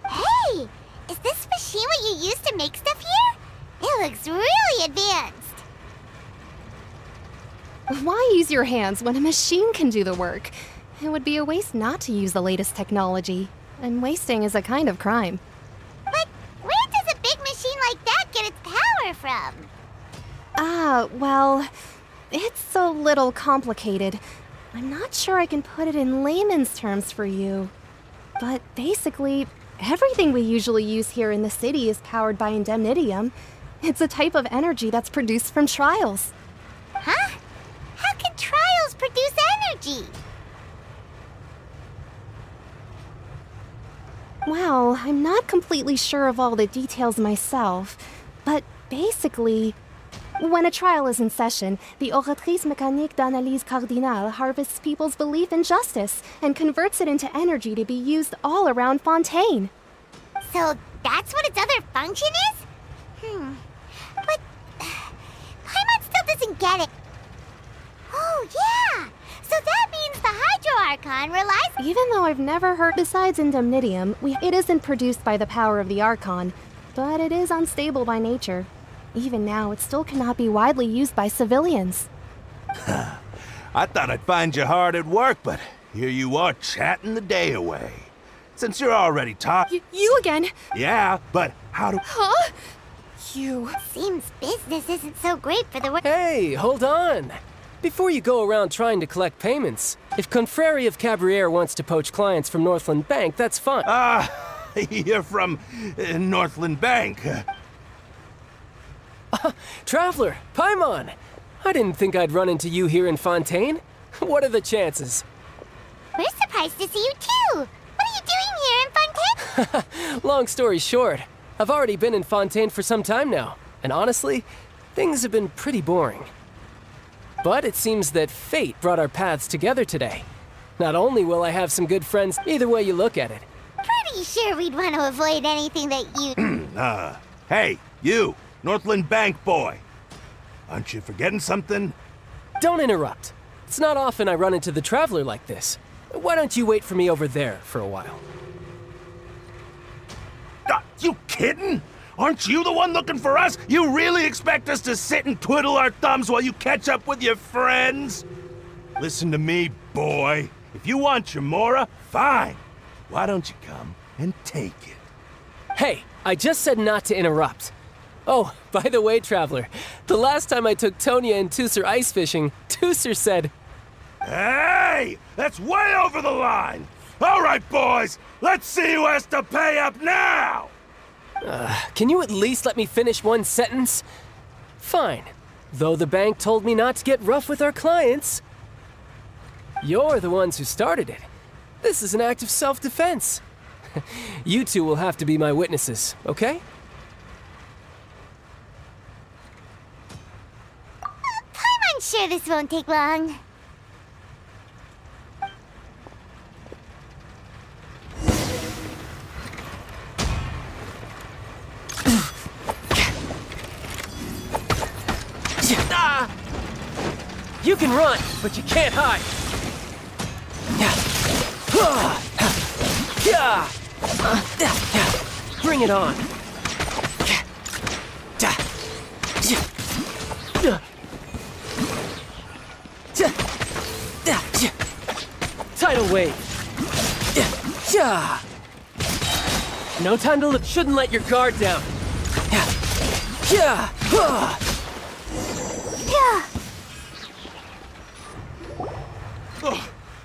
Hey! Is this machine what you use to make stuff here? It looks really advanced. Why use your hands when a machine can do the work? It would be a waste not to use the latest technology, and wasting is a kind of crime. But where does a big machine like that get its power from? Well, it's a little complicated. I'm not sure I can put it in layman's terms for you. But basically, everything we usually use here in the city is powered by indemnitium. It's a type of energy that's produced from trials. Huh? How can trials produce energy? Well, I'm not completely sure of all the details myself, but basically, when a trial is in session, the Oratrice Mécanique d'Analyse Cardinale harvests people's belief in justice and converts it into energy to be used all around Fontaine. So that's what its other function is? But Paimon still doesn't get it. Oh, yeah! So that means the Hydro Archon relies... Even though I've never heard besides indemnitium, it isn't produced by the power of the Archon, but it is unstable by nature. Even now, it still cannot be widely used by civilians. I thought I'd find you hard at work, but here you are chatting the day away. since you're already talking. You again? Yeah, but how do... Huh? You... Seems business isn't so great for the work. Hey, hold on. Before you go around trying to collect payments, if Confrere of Cabriere wants to poach clients from Northland Bank, that's fine. You're from Northland Bank. Traveler, Paimon! I didn't think I'd run into you here in Fontaine. What are the chances? We're surprised to see you too. What are you doing here in Fontaine? Long story short, I've already been in Fontaine for some time now, and honestly, things have been pretty boring. But it seems that fate brought our paths together today. Not only will I have some good friends, either way you look at it. Pretty sure we'd want to avoid anything that you... Hey, you, Northland Bank boy. Aren't you forgetting something? Don't interrupt. It's not often I run into the Traveler like this. Why don't you wait for me over there for a while? You kidding? Aren't you the one looking for us? You really expect us to sit and twiddle our thumbs while you catch up with your friends? Listen to me, boy. If you want your Mora, fine. Why don't you come and take it? Hey, I just said not to interrupt. Oh, by the way, Traveler, the last time I took Tonya and Tusser ice fishing, Tusser said... Hey! That's way over the line! All right, boys, let's see who has to pay up now! Can you at least let me finish one sentence? Fine. Though the bank told me not to get rough with our clients. You're the ones who started it. This is an act of self-defense. You two will have to be my witnesses, okay? I'm sure this won't take long. You can run, but you can't hide. Bring it on. Tidal wave. No time to look. Shouldn't let your guard down.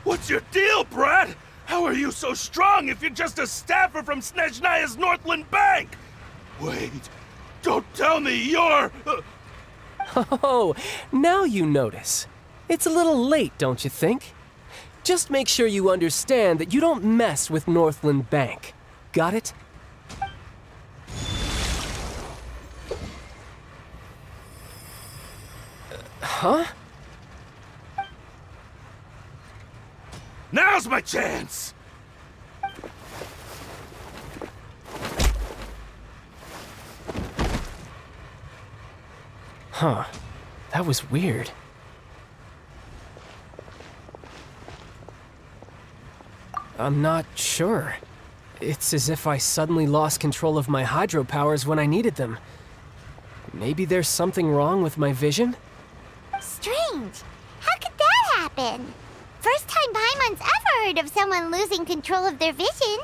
What's your deal, Brad? How are you so strong if you're just a staffer from Snezhnaya's Northland Bank? Wait, don't tell me you're... Oh, now you notice. It's a little late, don't you think? Just make sure you understand that you don't mess with Northland Bank. Got it? Huh? Now's my chance! Huh. That was weird. I'm not sure. It's as if I suddenly lost control of my hydro powers when I needed them. Maybe there's something wrong with my vision? Strange. How could that happen? First time Paimon's ever heard of someone losing control of their vision.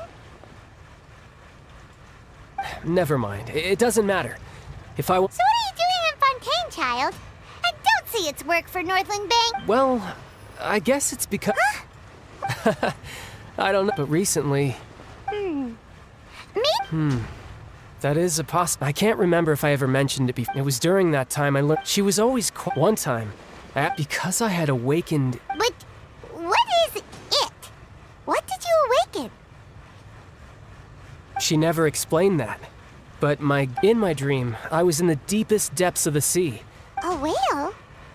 Never mind. It doesn't matter. If I... So what are you doing in Fontaine, child? I don't see its work for Northland Bank. Well, I guess it's because... Huh? I don't know, but recently... Me? That is a I can't remember if I ever mentioned it before. It was during that time I learned... She was always... One time, because I had awakened... But what is it? What did you awaken? She never explained that. But in my dream, I was in the deepest depths of the sea. A whale?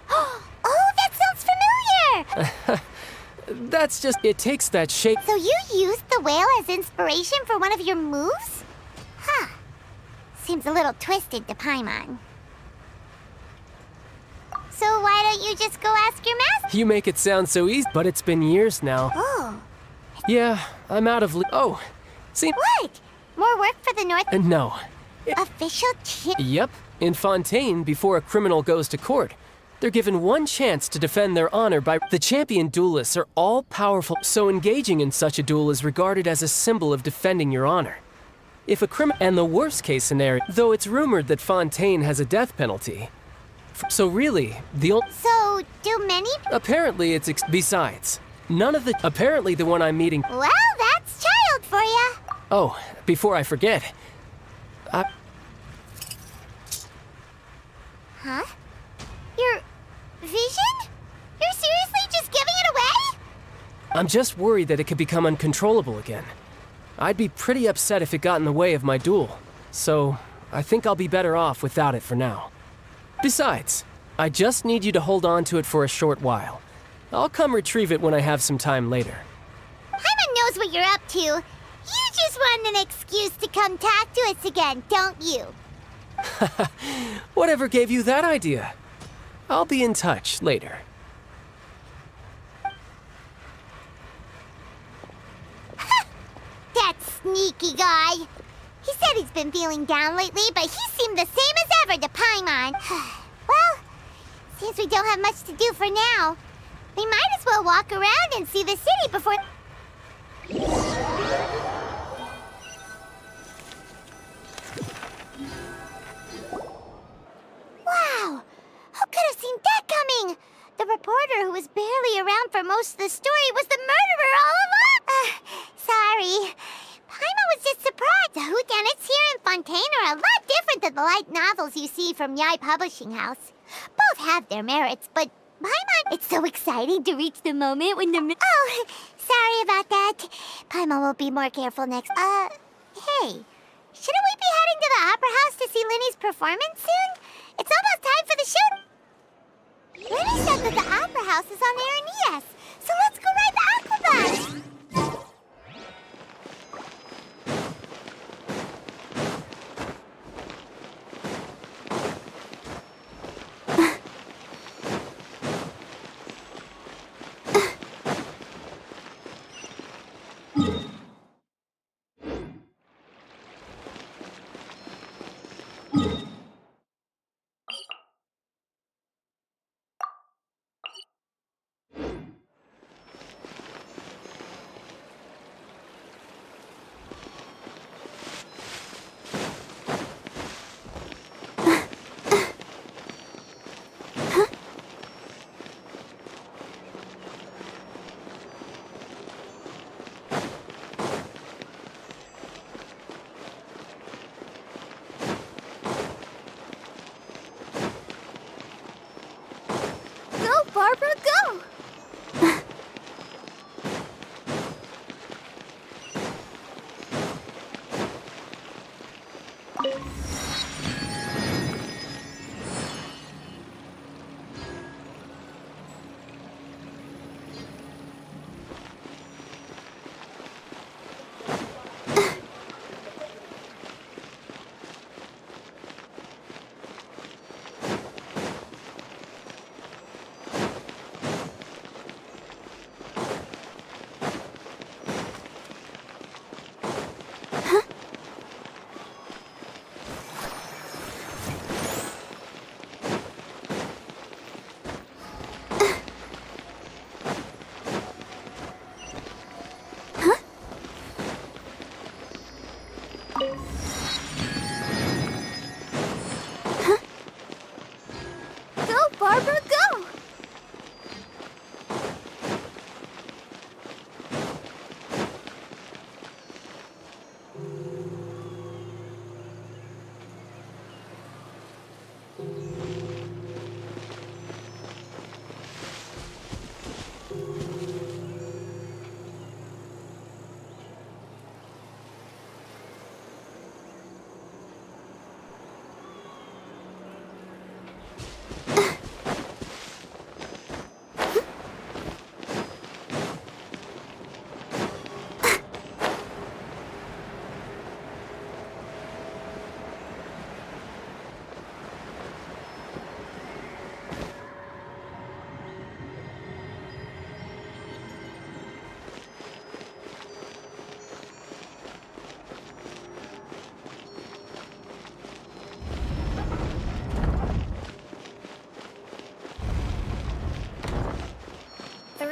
Oh, that sounds familiar! That's just... It takes that shape... So you used the whale as inspiration for one of your moves? Huh. Seems a little twisted to Paimon. So why don't you just go ask your master? You make it sound so easy, but it's been years now. Oh. Yeah, I'm out of... Oh, see... What? More work for the North... No. Official chief? Yep. In Fontaine, before a criminal goes to court, They're given one chance to defend their honor by the champion duelists are all powerful, so engaging in such a duel is regarded as a symbol of defending your honor. If a criminal, and the worst case scenario, though it's rumored that Fontaine has a death penalty. So really, So, do many? Apparently it's besides, none of the, apparently the one I'm meeting. Well, that's child for ya. Oh, before I forget. Huh? Your vision? You're seriously just giving it away? I'm just worried that it could become uncontrollable again. I'd be pretty upset if it got in the way of my duel, so I think I'll be better off without it for now. Besides, I just need you to hold on to it for a short while. I'll come retrieve it when I have some time later. Paimon knows what you're up to. You just want an excuse to come talk to us again, don't you? Whatever gave you that idea? I'll be in touch later. That sneaky guy. He said he's been feeling down lately, but he seemed the same as ever to Paimon. Well, since we don't have much to do for now, we might as well walk around and see the city before... Wow! Who could have seen that coming? The reporter who was barely around for most of the story was the murderer all along! Sorry. Paimon was just surprised. The whodunits here in Fontaine are a lot different than the light novels you see from Yai Publishing House. Both have their merits, but Paimon... It's so exciting to reach the moment when the... Oh, sorry about that. Paimon will be more careful next... Hey, shouldn't we be heading to the Opera House to see Linny's performance soon? It's almost time for the show. Linny said that the Opera House is on Aranias, so let's go ride the Aquabus!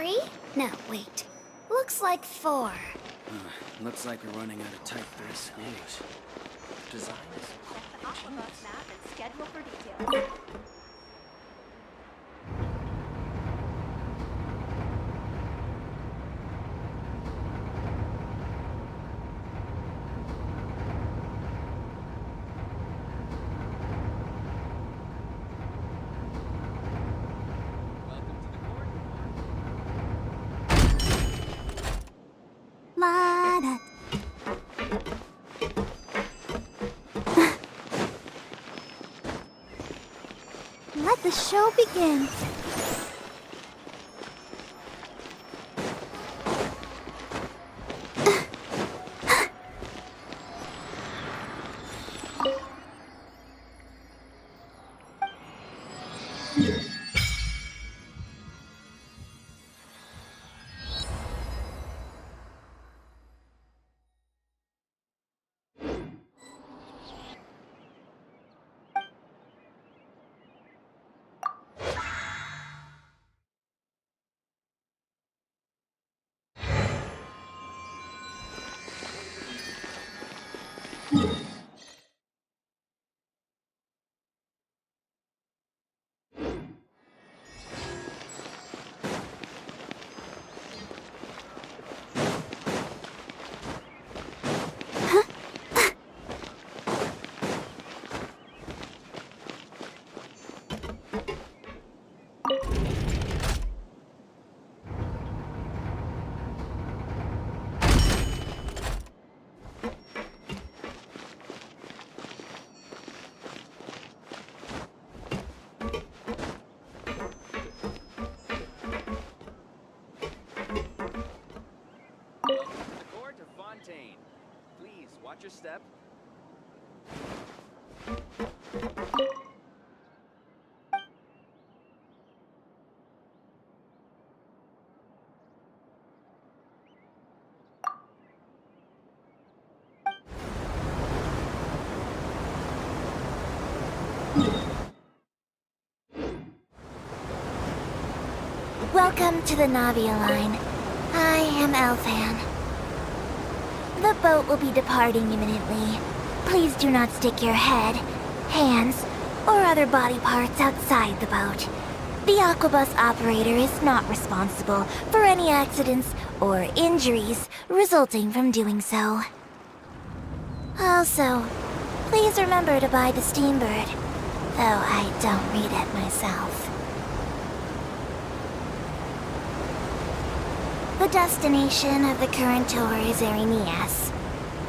3? No, wait. Looks like 4. Looks like we're running out of type for this stage. Design is... map and schedule for details. La-da. Let the show begin. Please, watch your step. Welcome to the Navia line. I am Elfan. The boat will be departing imminently. Please do not stick your head, hands, or other body parts outside the boat. The Aquabus operator is not responsible for any accidents or injuries resulting from doing so. Also, please remember to buy the Steambird, though I don't read it myself. The destination of the current tour is Arenias.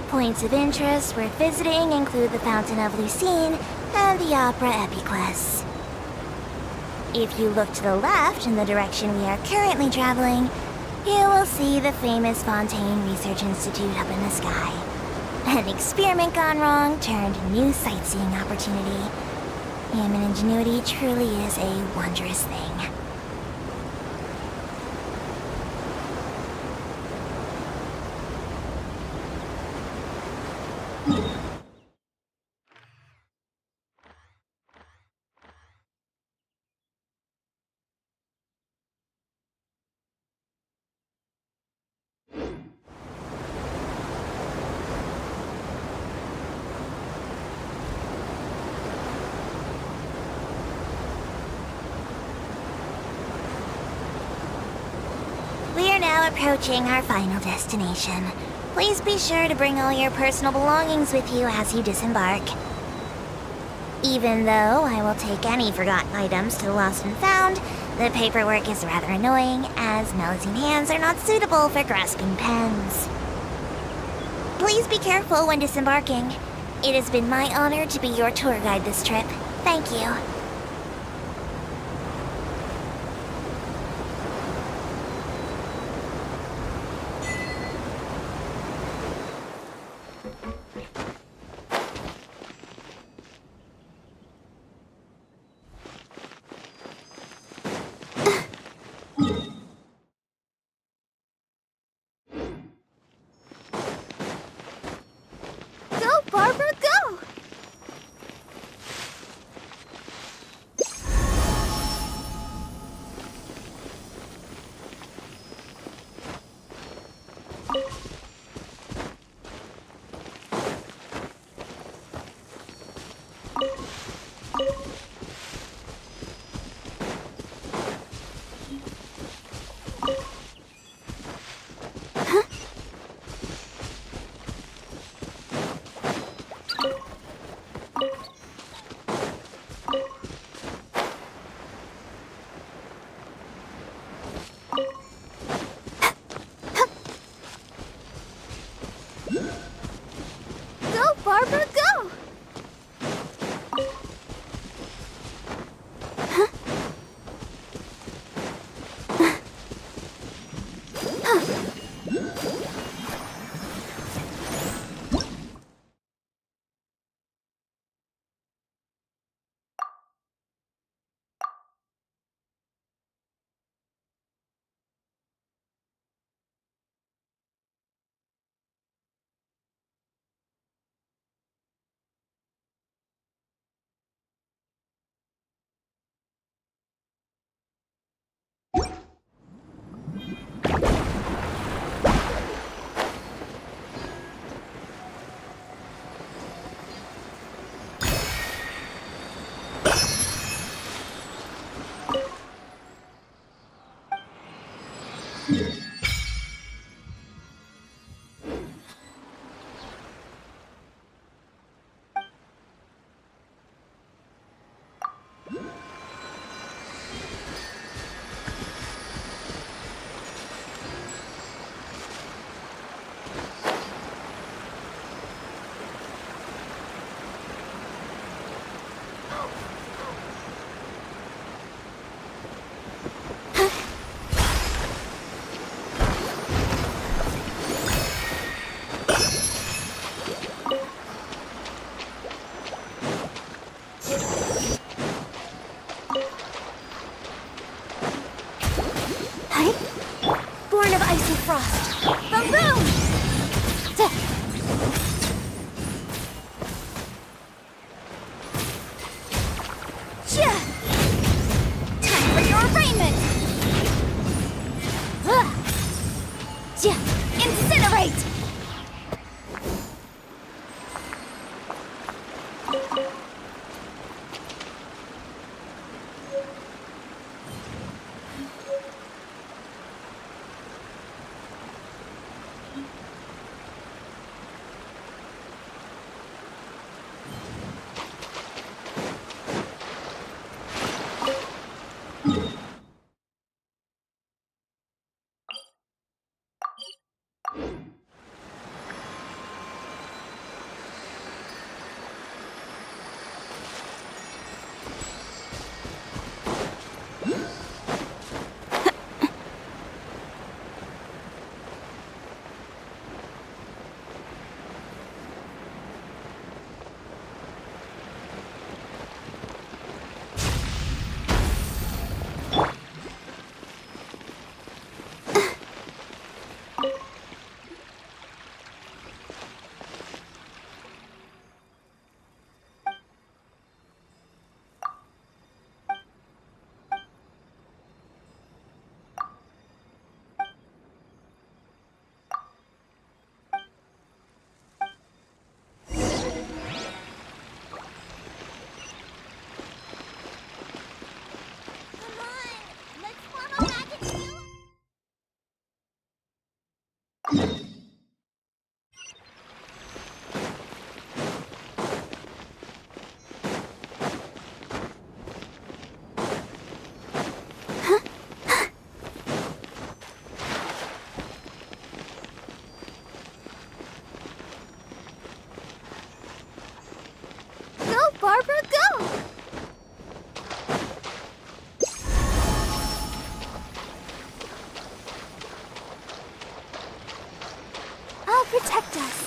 Points of interest worth visiting include the Fountain of Lucine and the Opera Epiclese. If you look to the left in the direction we are currently traveling, you will see the famous Fontaine Research Institute up in the sky. An experiment gone wrong turned new sightseeing opportunity. Human ingenuity truly is a wondrous thing. We are now approaching our final destination. Please be sure to bring all your personal belongings with you as you disembark. Even though I will take any forgotten items to the lost and found, the paperwork is rather annoying, as Melusine hands are not suitable for grasping pens. Please be careful when disembarking. It has been my honor to be your tour guide this trip. Thank you. Go, Barbara, go! Born of ice and frost. Boom, boom! Time for your arraignment! Incinerate! Barbara, go! I'll protect us.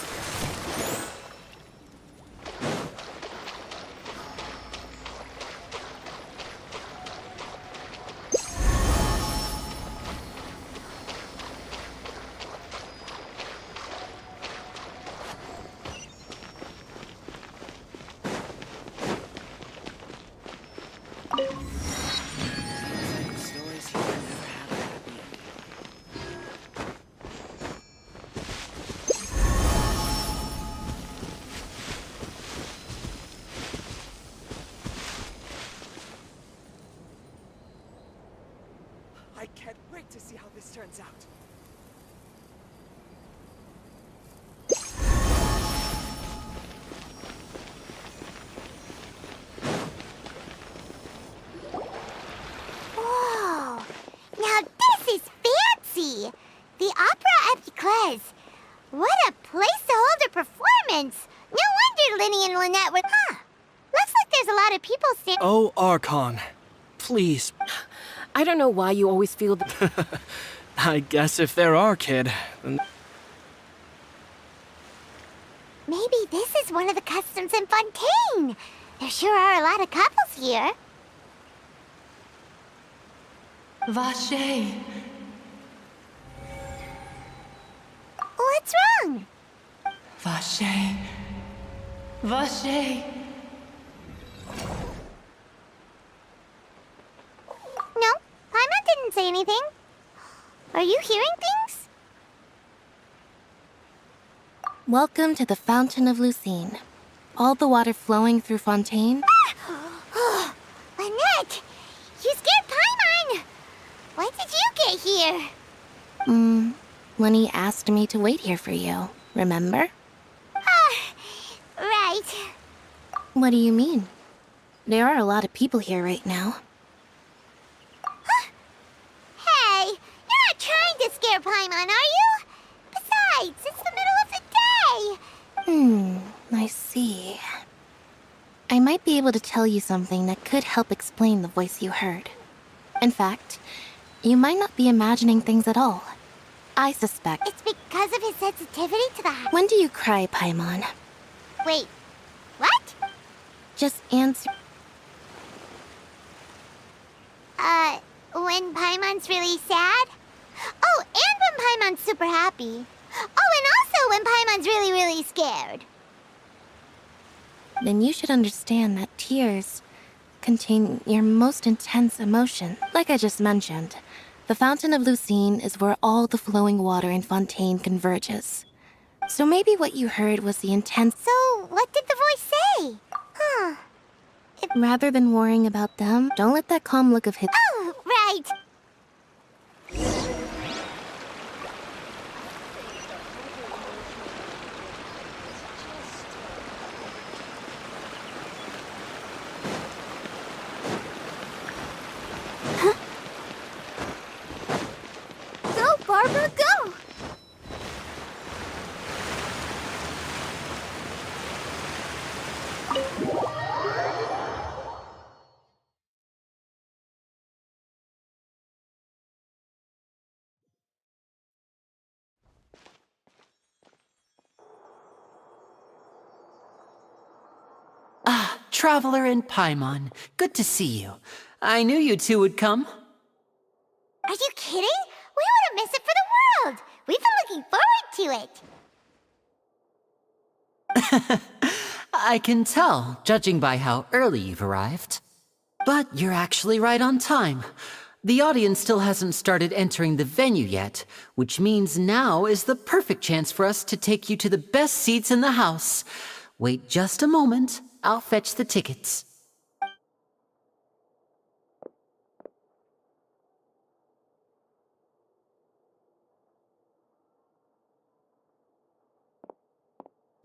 I can't wait to see how this turns out. Whoa! Now this is fancy! The Opera at Eclairs. What a place to hold a performance! No wonder Linny and Lynette were... Looks like there's a lot of people standing... Oh, Archon. Please. I don't know why you always feel... I guess if there are, kid, then... Maybe this is one of the customs in Fontaine. There sure are a lot of couples here. Vache. What's wrong? Vache. Vache. No, Paimon didn't say anything. Are you hearing things? Welcome to the Fountain of Lucine. All the water flowing through Fontaine. Lynette! You scared Paimon! When did you get here? Lenny asked me to wait here for you, remember? Right. What do you mean? There are a lot of people here right now. Hey, you're not trying to scare Paimon, are you? Besides, it's the middle of the day. I see. I might be able to tell you something that could help explain the voice you heard. In fact, you might not be imagining things at all. I suspect... It's because of his sensitivity to the... When do you cry, Paimon? Wait, what? Just answer... When Paimon's really sad? Oh, and when Paimon's super happy. Oh, and also when Paimon's really, really scared. Then you should understand that tears contain your most intense emotion. Like I just mentioned, the Fountain of Lucine is where all the flowing water in Fontaine converges. So maybe what you heard was the intense... So, what did the voice say? Rather than worrying about them, don't let that calm look of his... Oh, right. Go, Barbara, go! Traveler and Paimon, good to see you. I knew you two would come. Are you kidding? We wouldn't miss it for the world! We've been looking forward to it! I can tell, judging by how early you've arrived. But you're actually right on time. The audience still hasn't started entering the venue yet, which means now is the perfect chance for us to take you to the best seats in the house. Wait just a moment. I'll fetch the tickets.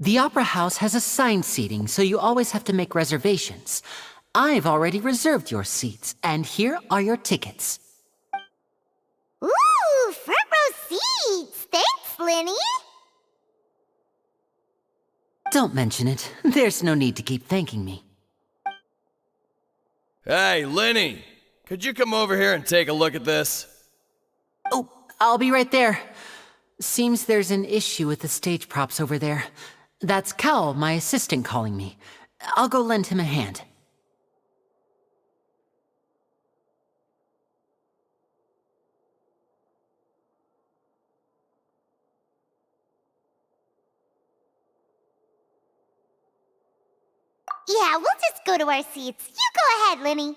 The Opera House has assigned seating, so you always have to make reservations. I've already reserved your seats, and here are your tickets. Ooh, front row seats! Thanks, Lenny! Don't mention it. There's no need to keep thanking me. Hey, Lenny! Could you come over here and take a look at this? Oh, I'll be right there. Seems there's an issue with the stage props over there. That's Cal, my assistant, calling me. I'll go lend him a hand. Yeah, we'll just go to our seats. You go ahead, Lenny.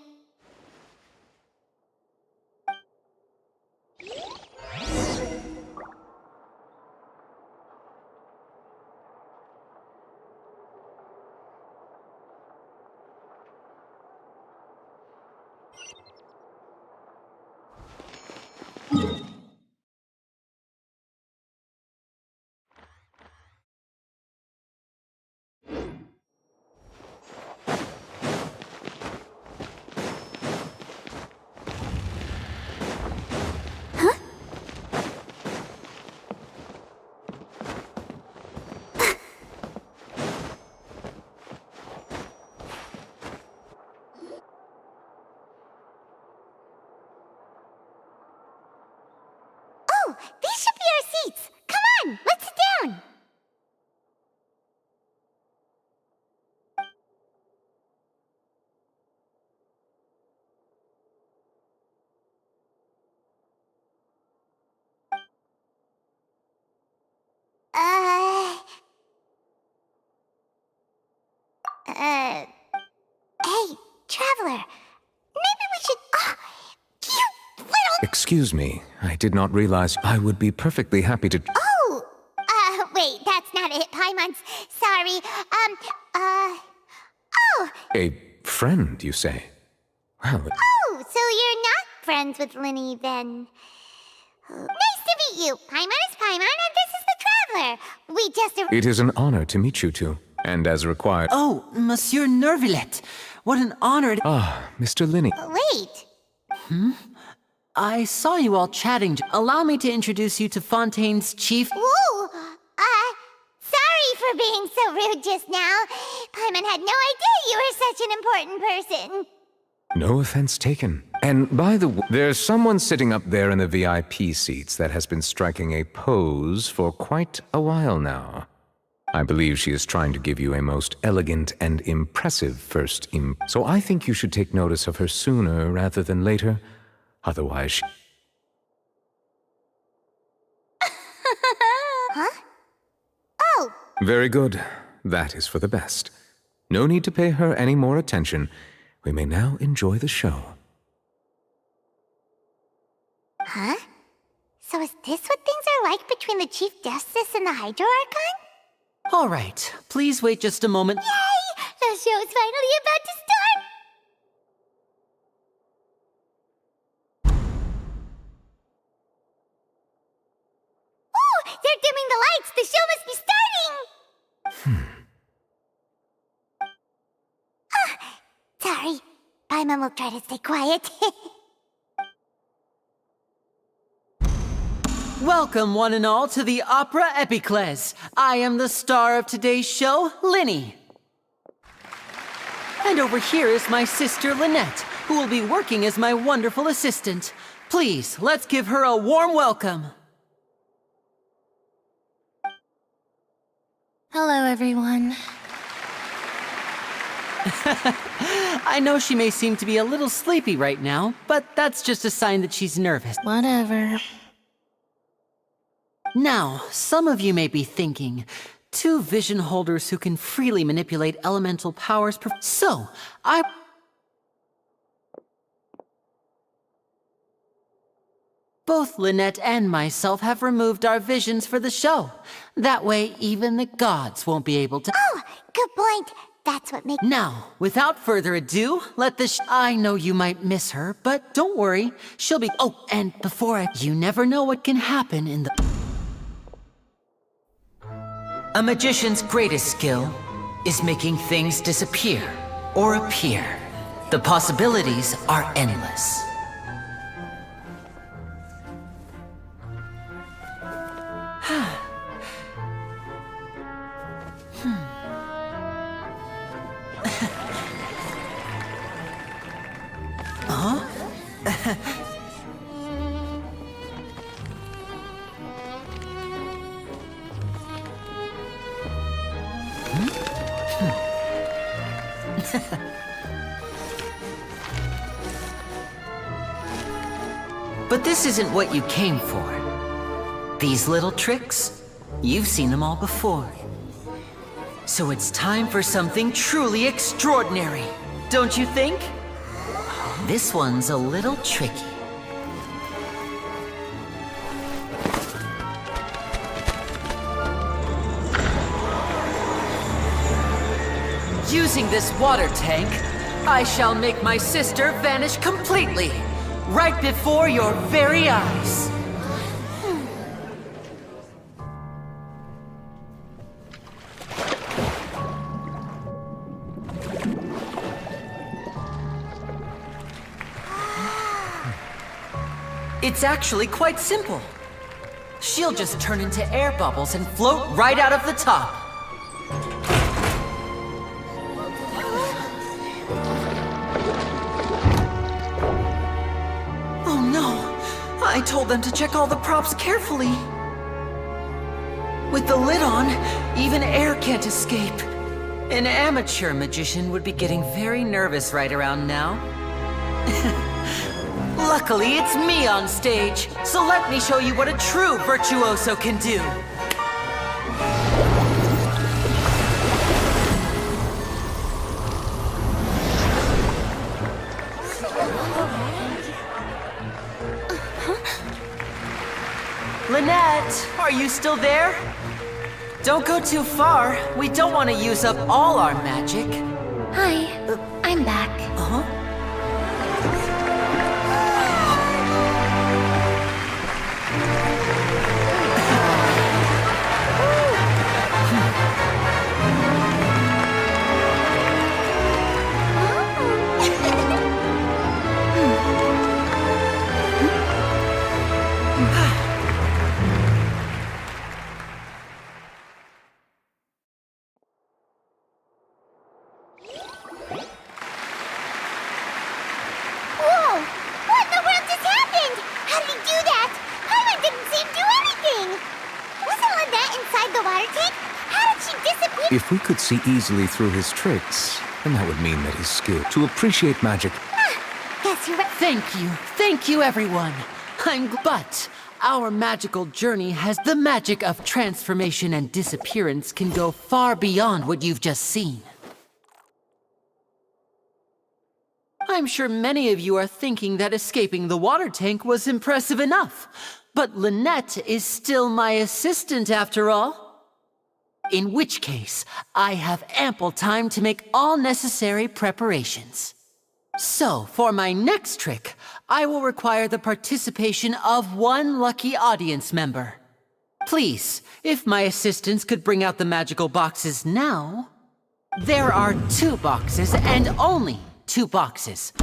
These should be our seats. Come on, let's sit down. Hey, Traveler. Maybe we should... you little... Excuse me, I did not realize I would be perfectly happy to... Oh! Wait, that's not it, Paimons. Sorry. Oh! A friend, you say? Well... Oh, so you're not friends with Lenny, then. Nice to meet you. Paimon is Paimon, and this is the Traveler. We just... It is an honor to meet you two, and as required... Oh, Monsieur Nervillet. What an honor... Ah, Mr. Linney. Wait. I saw you all chatting. Allow me to introduce you to Fontaine's chief... Ooh, sorry for being so rude just now. Paimon had no idea you were such an important person. No offense taken. And by the way, there's someone sitting up there in the VIP seats that has been striking a pose for quite a while now. I believe she is trying to give you a most elegant and impressive first so I think you should take notice of her sooner rather than later. Otherwise Huh? Oh! Very good. That is for the best. No need to pay her any more attention. We may now enjoy the show. Huh? So is this what things are like between the Chief Justice and the Hydro Archon? All right, please wait just a moment. Yay! The show's finally about to start! Oh! They're dimming the lights! The show must be starting! Sorry. Paimon will try to stay quiet. Welcome, one and all, to the Opera Epiclese. I am the star of today's show, Linny. And over here is my sister, Lynette, who will be working as my wonderful assistant. Please, let's give her a warm welcome. Hello, everyone. I know she may seem to be a little sleepy right now, but that's just a sign that she's nervous. Whatever. Now, some of you may be thinking, two vision holders who can freely manipulate elemental powers. Both Lynette and myself have removed our visions for the show. That way, even the gods won't be able to. Oh, good point. That's what makes. Now, without further ado, I know you might miss her, but don't worry. She'll be. Oh, and you never know what can happen in the. A magician's greatest skill is making things disappear or appear. The possibilities are endless. But this isn't what you came for. These little tricks, you've seen them all before. So it's time for something truly extraordinary, don't you think? This one's a little tricky. Using this water tank, I shall make my sister vanish completely, right before your very eyes. It's actually quite simple. She'll just turn into air bubbles and float right out of the top. Oh no! I told them to check all the props carefully. With the lid on, even air can't escape. An amateur magician would be getting very nervous right around now. Luckily, it's me on stage, so let me show you what a true virtuoso can do. Lynette, are you still there? Don't go too far. We don't want to use up all our magic. Hi, I'm back. Uh-huh. Whoa! What in the world just happened? How did he do that? Paimon didn't see him do anything! Wasn't Lynette inside the water tank? How did she disappear? If we could see easily through his tricks, then that would mean that he's skilled. To appreciate magic. Guess you're right. Thank you, everyone. But our magical journey has the magic of transformation and disappearance can go far beyond what you've just seen. I'm sure many of you are thinking that escaping the water tank was impressive enough, but Lynette is still my assistant after all. In which case, I have ample time to make all necessary preparations. So, for my next trick, I will require the participation of one lucky audience member. Please, if my assistants could bring out the magical boxes now. There are 2 boxes and only 2 boxes.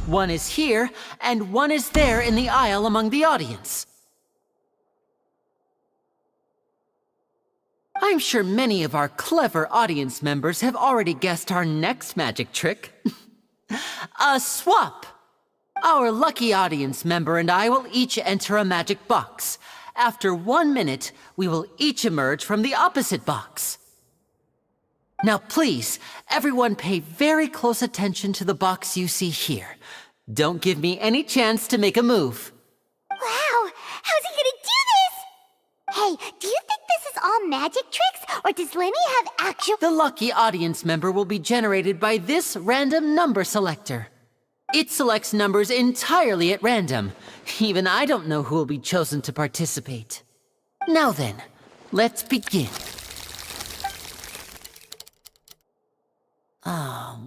One is here, and one is there in the aisle among the audience. I'm sure many of our clever audience members have already guessed our next magic trick. A swap! Our lucky audience member and I will each enter a magic box. After 1 minute, we will each emerge from the opposite box. Now please, everyone pay very close attention to the box you see here. Don't give me any chance to make a move. Wow! How's he gonna do this? Hey, do you think this is all magic tricks, or does Lenny have actual— The lucky audience member will be generated by this random number selector. It selects numbers entirely at random. Even I don't know who will be chosen to participate. Now then, let's begin.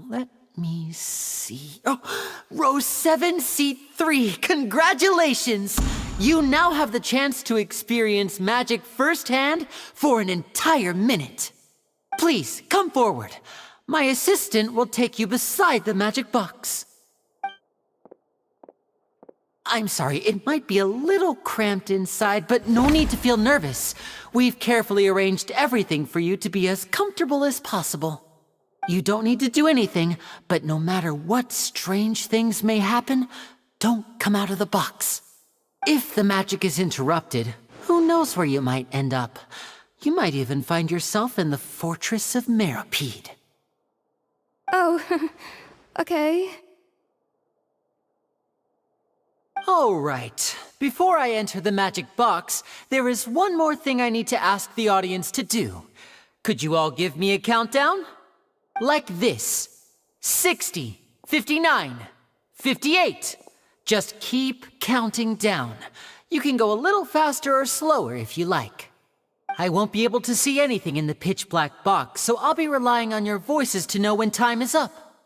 Let me see. Oh, row 7, seat 3. Congratulations! You now have the chance to experience magic firsthand for an entire minute. Please, come forward. My assistant will take you beside the magic box. I'm sorry, it might be a little cramped inside, but no need to feel nervous. We've carefully arranged everything for you to be as comfortable as possible. You don't need to do anything, but no matter what strange things may happen, don't come out of the box. If the magic is interrupted, who knows where you might end up? You might even find yourself in the fortress of Meropide. Oh, okay. All right. Before I enter the magic box, there is one more thing I need to ask the audience to do. Could you all give me a countdown? Like this. 60, 59, 58. Just keep counting down. You can go a little faster or slower if you like. I won't be able to see anything in the pitch-black box, so I'll be relying on your voices to know when time is up.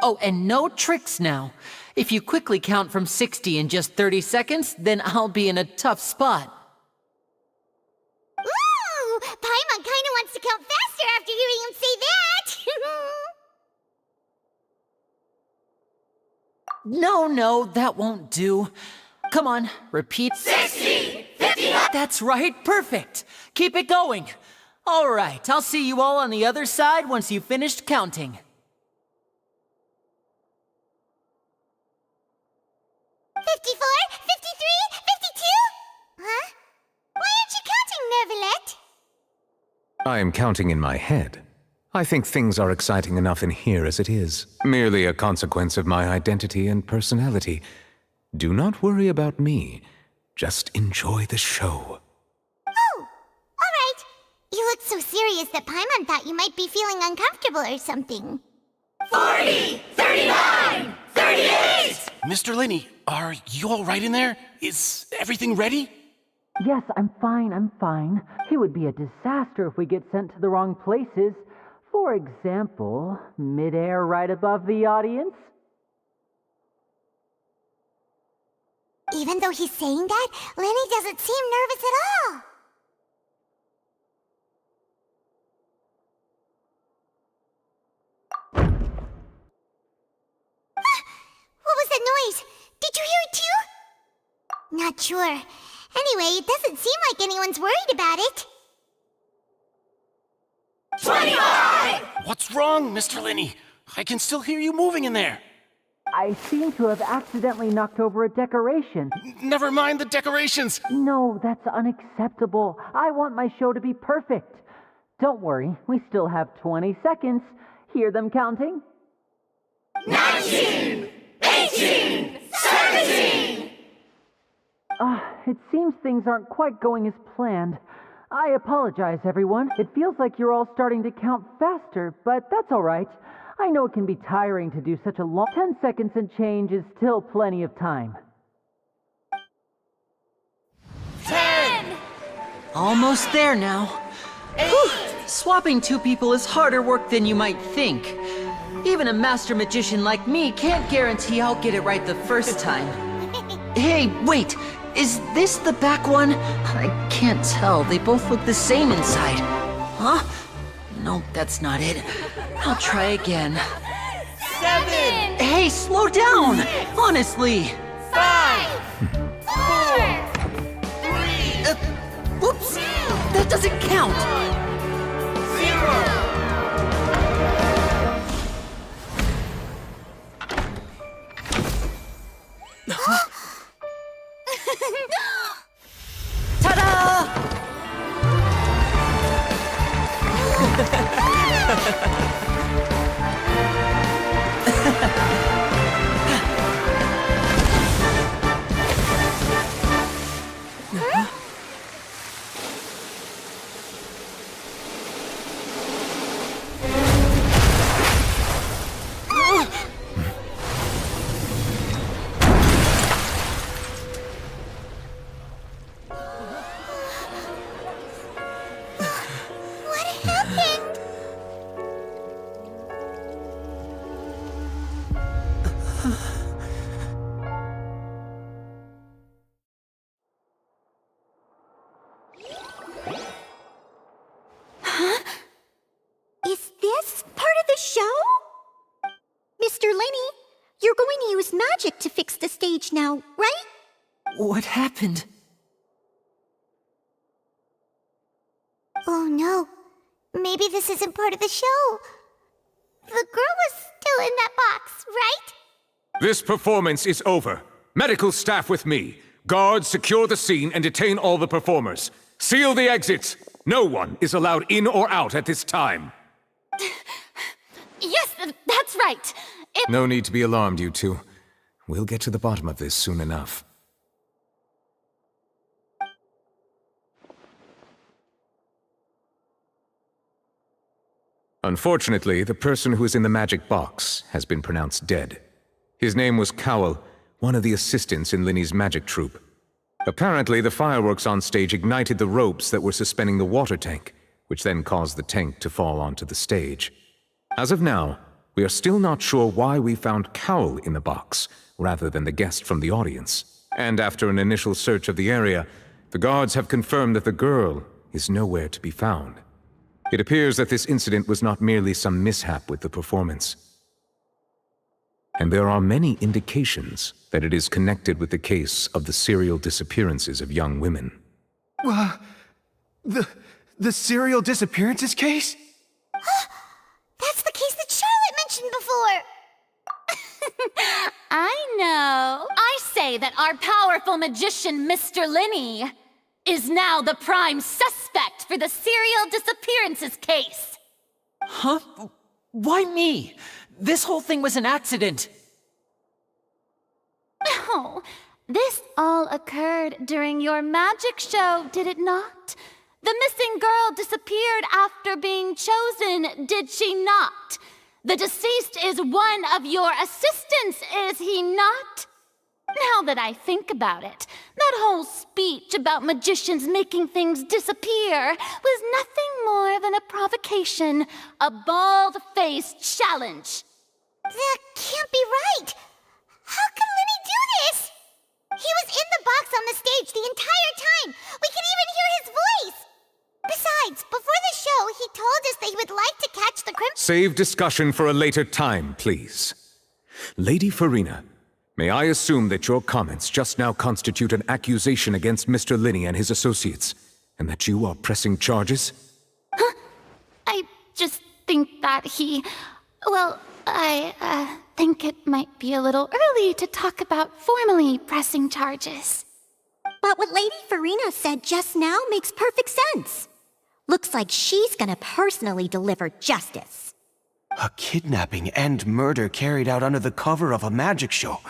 Oh, and no tricks now. If you quickly count from 60 in just 30 seconds, then I'll be in a tough spot. Ooh! Paimon kinda wants to count faster after hearing him say that! No, that won't do. Come on, repeat. 60! 59! That's right, perfect! Keep it going. All right, I'll see you all on the other side once you've finished counting. 54, 53, 52? Huh? Why aren't you counting, Nervalet? I am counting in my head. I think things are exciting enough in here as it is. Merely a consequence of my identity and personality. Do not worry about me. Just enjoy the show. Oh, all right. You look so serious that Paimon thought you might be feeling uncomfortable or something. 40, 39, 38! Mr. Linney, are you all right in there? Is everything ready? Yes, I'm fine. It would be a disaster if we get sent to the wrong places. For example, midair right above the audience. Even though he's saying that, Lenny doesn't seem nervous at all. What was that noise? Did you hear it too? Not sure. Anyway, it doesn't seem like anyone's worried about it. 25! What's wrong, Mr. Linney? I can still hear you moving in there. I seem to have accidentally knocked over a decoration. Never mind the decorations. No, that's unacceptable. I want my show to be perfect. Don't worry, we still have 20 seconds. Hear them counting? 19! 18! 17! It seems things aren't quite going as planned. I apologize, everyone. It feels like you're all starting to count faster, but that's all right. I know it can be tiring to do such a long... 10 seconds and change is still plenty of time. 10! Almost there now. 8! Swapping two people is harder work than you might think. Even a master magician like me can't guarantee I'll get it right the first time. Hey, wait! Is this the back one? I can't tell. They both look the same inside. Huh? No, that's not it. I'll try again. 7! Hey, slow down! Honestly! 5! 4! 3! Whoops! That doesn't count! 0! Magic to fix the stage now, right? What happened? Oh no. Maybe this isn't part of the show. The girl was still in that box, right? This performance is over. Medical staff with me. Guards, secure the scene and detain all the performers. Seal the exits. No one is allowed in or out at this time. Yes, that's right. No need to be alarmed, you two. We'll get to the bottom of this soon enough. Unfortunately, the person who is in the magic box has been pronounced dead. His name was Cowell, one of the assistants in Linney's magic troupe. Apparently, the fireworks on stage ignited the ropes that were suspending the water tank, which then caused the tank to fall onto the stage. As of now, we are still not sure why we found Cowell in the box, rather than the guest from the audience. And after an initial search of the area, the guards have confirmed that the girl is nowhere to be found. It appears that this incident was not merely some mishap with the performance. And there are many indications that it is connected with the case of the serial disappearances of young women. The serial disappearances case? That's the case that Charlotte mentioned before! I know. I say that our powerful magician, Mr. Linney, is now the prime suspect for the serial disappearances case. Huh? Why me? This whole thing was an accident. No, this all occurred during your magic show, did it not? The missing girl disappeared after being chosen, did she not? The deceased is one of your assistants, is he not? Now that I think about it, that whole speech about magicians making things disappear was nothing more than a provocation, a bald-faced challenge. That can't be right! How could Linney do this? He was in the box on the stage the entire time! We could even hear his voice! Besides, before the show, he told us that he would like to catch the crimson... Save discussion for a later time, please. Lady Farina, May I assume that your comments just now constitute an accusation against Mr. Linney and his associates, and that you are pressing charges? I just think that well, I think it might be a little early to talk about formally pressing charges. But what Lady Farina said just now makes perfect sense. Looks like she's gonna personally deliver justice. A kidnapping and murder carried out under the cover of a magic show.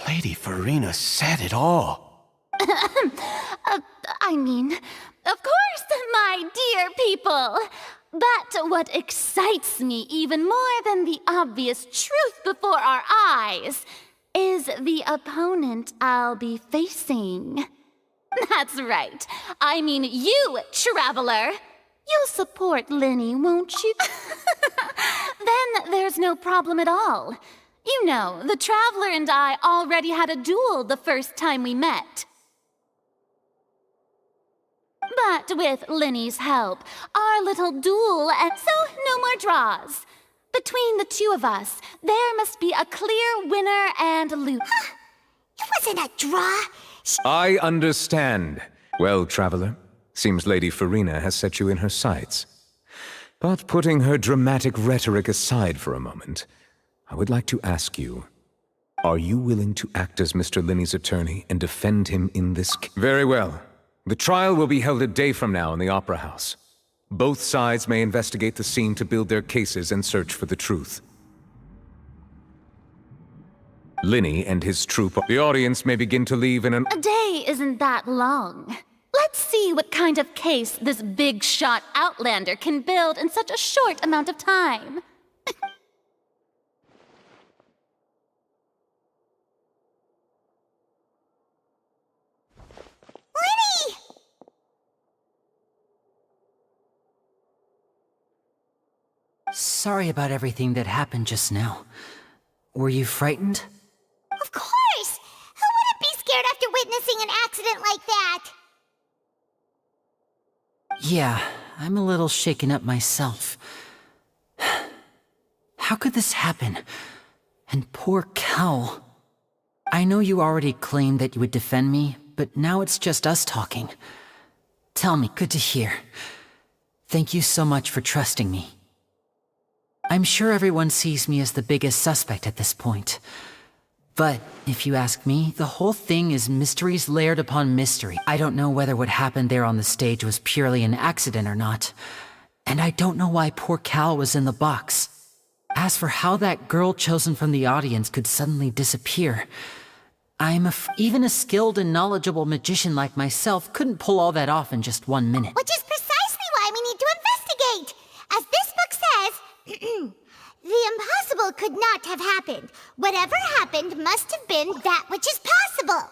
Lady Farina said it all. I mean, of course, my dear people. But what excites me even more than the obvious truth before our eyes is the opponent I'll be facing. That's right. I mean you, traveler. You'll support Linney, won't you? Then there's no problem at all. You know, the traveler and I already had a duel the first time we met. But with Linney's help, our little duel, and so no more draws. Between the two of us, there must be a clear winner and loser. It wasn't a draw. I understand. Well, traveler, seems Lady Farina has set you in her sights. But putting her dramatic rhetoric aside for a moment, I would like to ask you, are you willing to act as Mr. Linney's attorney and defend him in this case? Very well. The trial will be held a day from now in the Opera House. Both sides may investigate the scene to build their cases and search for the truth. Linney and his troupe, the audience may begin to leave in an... A day isn't that long. Let's see what kind of case this big-shot outlander can build in such a short amount of time. Linney! Sorry about everything that happened just now. Were you frightened? Of course! Who wouldn't be scared after witnessing an accident like that? Yeah, I'm a little shaken up myself. How could this happen? And poor Cal. I know you already claimed that you would defend me, but now it's just us talking. Tell me, good to hear. Thank you so much for trusting me. I'm sure everyone sees me as the biggest suspect at this point. But if you ask me, the whole thing is mysteries layered upon mystery. I don't know whether what happened there on the stage was purely an accident or not. And I don't know why poor Cal was in the box. As for how that girl chosen from the audience could suddenly disappear, even a skilled and knowledgeable magician like myself couldn't pull all that off in just 1 minute. Which is precisely why we need to investigate. As this book says, the impossible could not have happened. Whatever happened must have been that which is possible.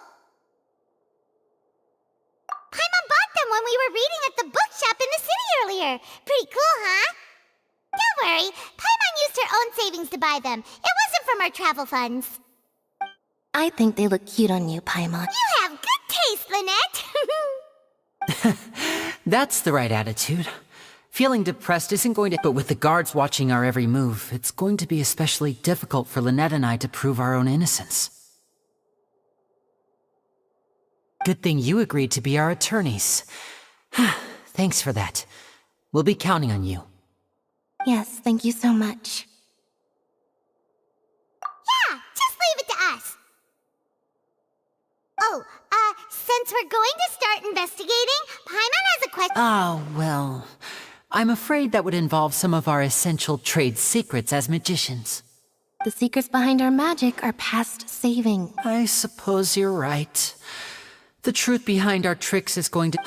Paimon bought them when we were reading at the bookshop in the city earlier. Pretty cool, huh? Don't worry, Paimon used her own savings to buy them. It wasn't from our travel funds. I think they look cute on you, Paimon. You have good taste, Lynette. That's the right attitude. Feeling depressed isn't going to... But with the guards watching our every move, it's going to be especially difficult for Lynette and I to prove our own innocence. Good thing you agreed to be our attorneys. Thanks for that. We'll be counting on you. Yes, thank you so much. Yeah, just leave it to us. Oh, since we're going to start investigating, Paimon has a question. Oh, well... I'm afraid that would involve some of our essential trade secrets as magicians. The secrets behind our magic are past saving. I suppose you're right. The truth behind our tricks is going to...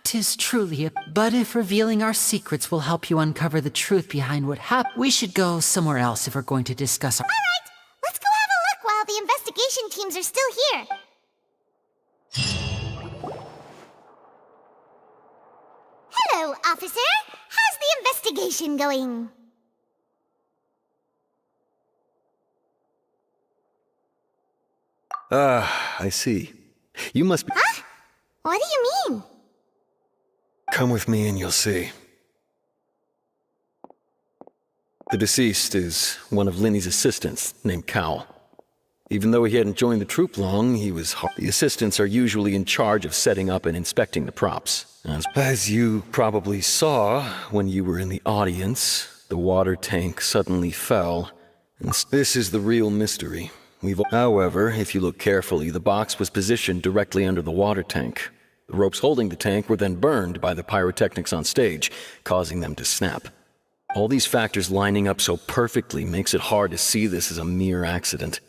'Tis truly a... But if revealing our secrets will help you uncover the truth behind what happened, we should go somewhere else if we're going to discuss our... All right, let's go have a look while the investigation teams are still here. Hello, officer. How's the investigation going? I see. You must be... Huh? What do you mean? Come with me and you'll see. The deceased is one of Linney's assistants named Cal. Even though he hadn't joined the troop long, he was the assistants are usually in charge of setting up and inspecting the props. As you probably saw when you were in the audience, the water tank suddenly fell. And this is the real mystery. However, if you look carefully, the box was positioned directly under the water tank. The ropes holding the tank were then burned by the pyrotechnics on stage, causing them to snap. All these factors lining up so perfectly makes it hard to see this as a mere accident.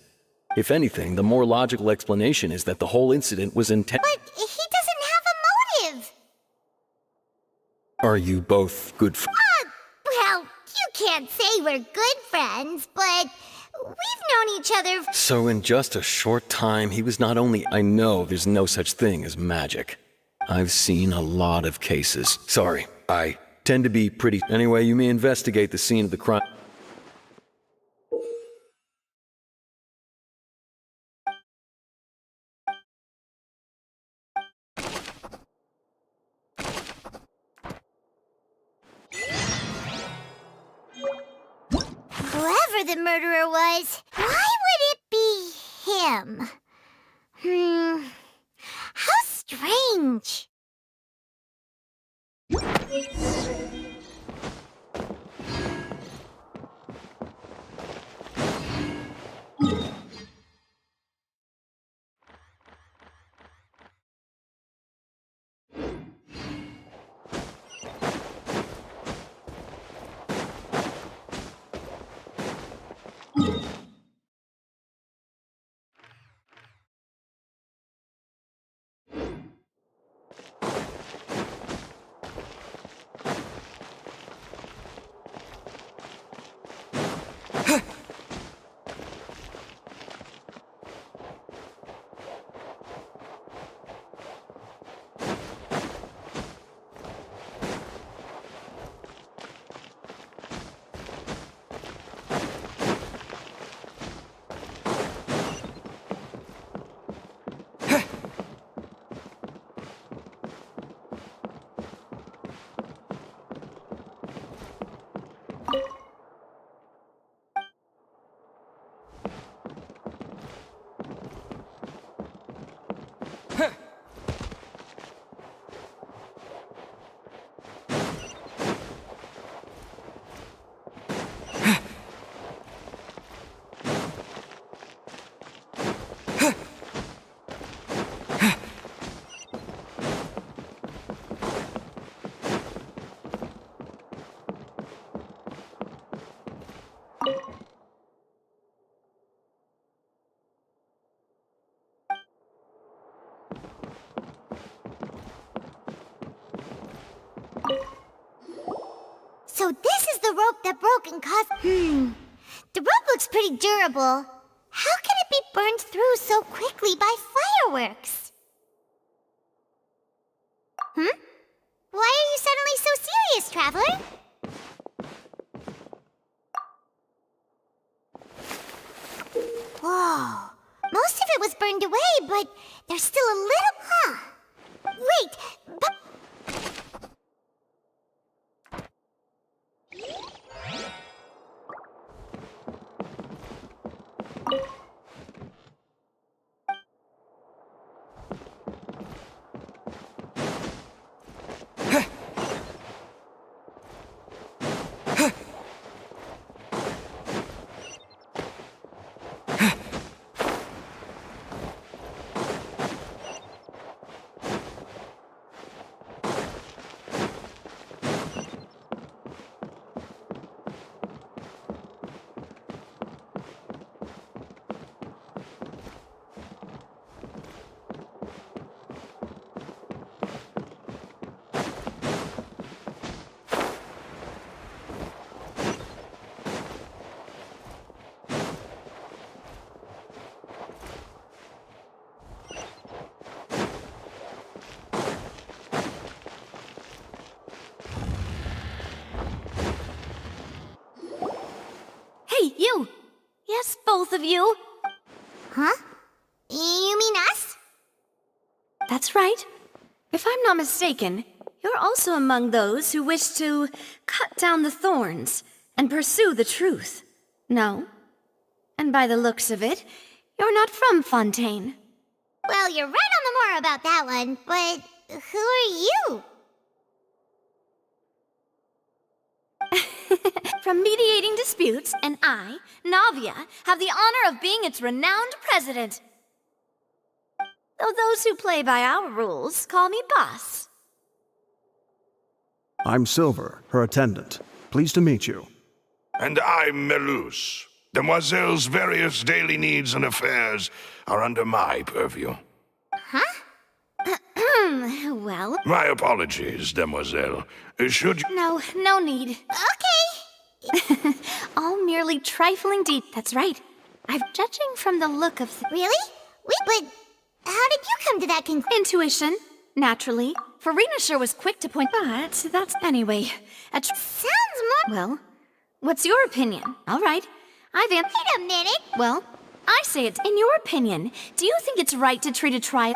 If anything, the more logical explanation is that the whole incident was intended. But he doesn't have a motive! Are you both good friends? Well, you can't say we're good friends, but we've known each other. So in just a short time, he was not only... I know there's no such thing as magic. I've seen a lot of cases. Sorry, I tend to be pretty... Anyway, you may investigate the scene of the crime. Whoever the murderer was, why would it be him? How strange. So this is the rope that broke and caused... The rope looks pretty durable. How can it be burned through so quickly by fireworks? Why are you suddenly so serious, traveler? Whoa. Most of it was burned away, but there's still a little... Wait, but... Hey, you! Yes, both of you. Huh? You mean us? That's right. If I'm not mistaken, you're also among those who wish to cut down the thorns and pursue the truth. No? And by the looks of it, You're not from Fontaine. Well, you're right on the more about that one, but who are you? From mediating disputes, and I, Navia, have the honor of being its renowned president. Though those who play by our rules call me boss. I'm Silver, her attendant. Pleased to meet you. And I'm Melus. Demoiselle's various daily needs and affairs are under my purview. Huh? Well... My apologies, Demoiselle. Should you... No need. Okay. All merely trifling that's right. I'm judging from the look of... Really? But how did you come to that conclusion? Intuition, naturally. Farina sure was quick to point... But that's... Anyway, Sounds more... Well, what's your opinion? All right. Wait a minute. Well, I say it. In your opinion, do you think it's right to treat a trial...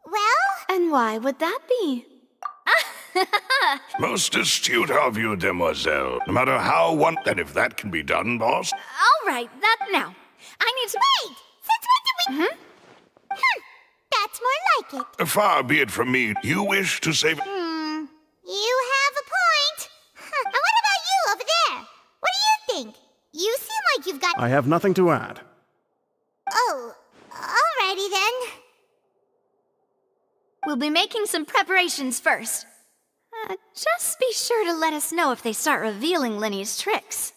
Well... And why would that be? Most astute of you, Demoiselle. No matter how one... And if that can be done, boss? All right, that now. I need to... Wait! Since when did we... That's more like it. Far be it from me. You wish to save... You have a point. And what about you over there? What do you think? You seem like you've got... I have nothing to add. Oh, alrighty then. We'll be making some preparations first. Just be sure to let us know if they start revealing Linny's tricks.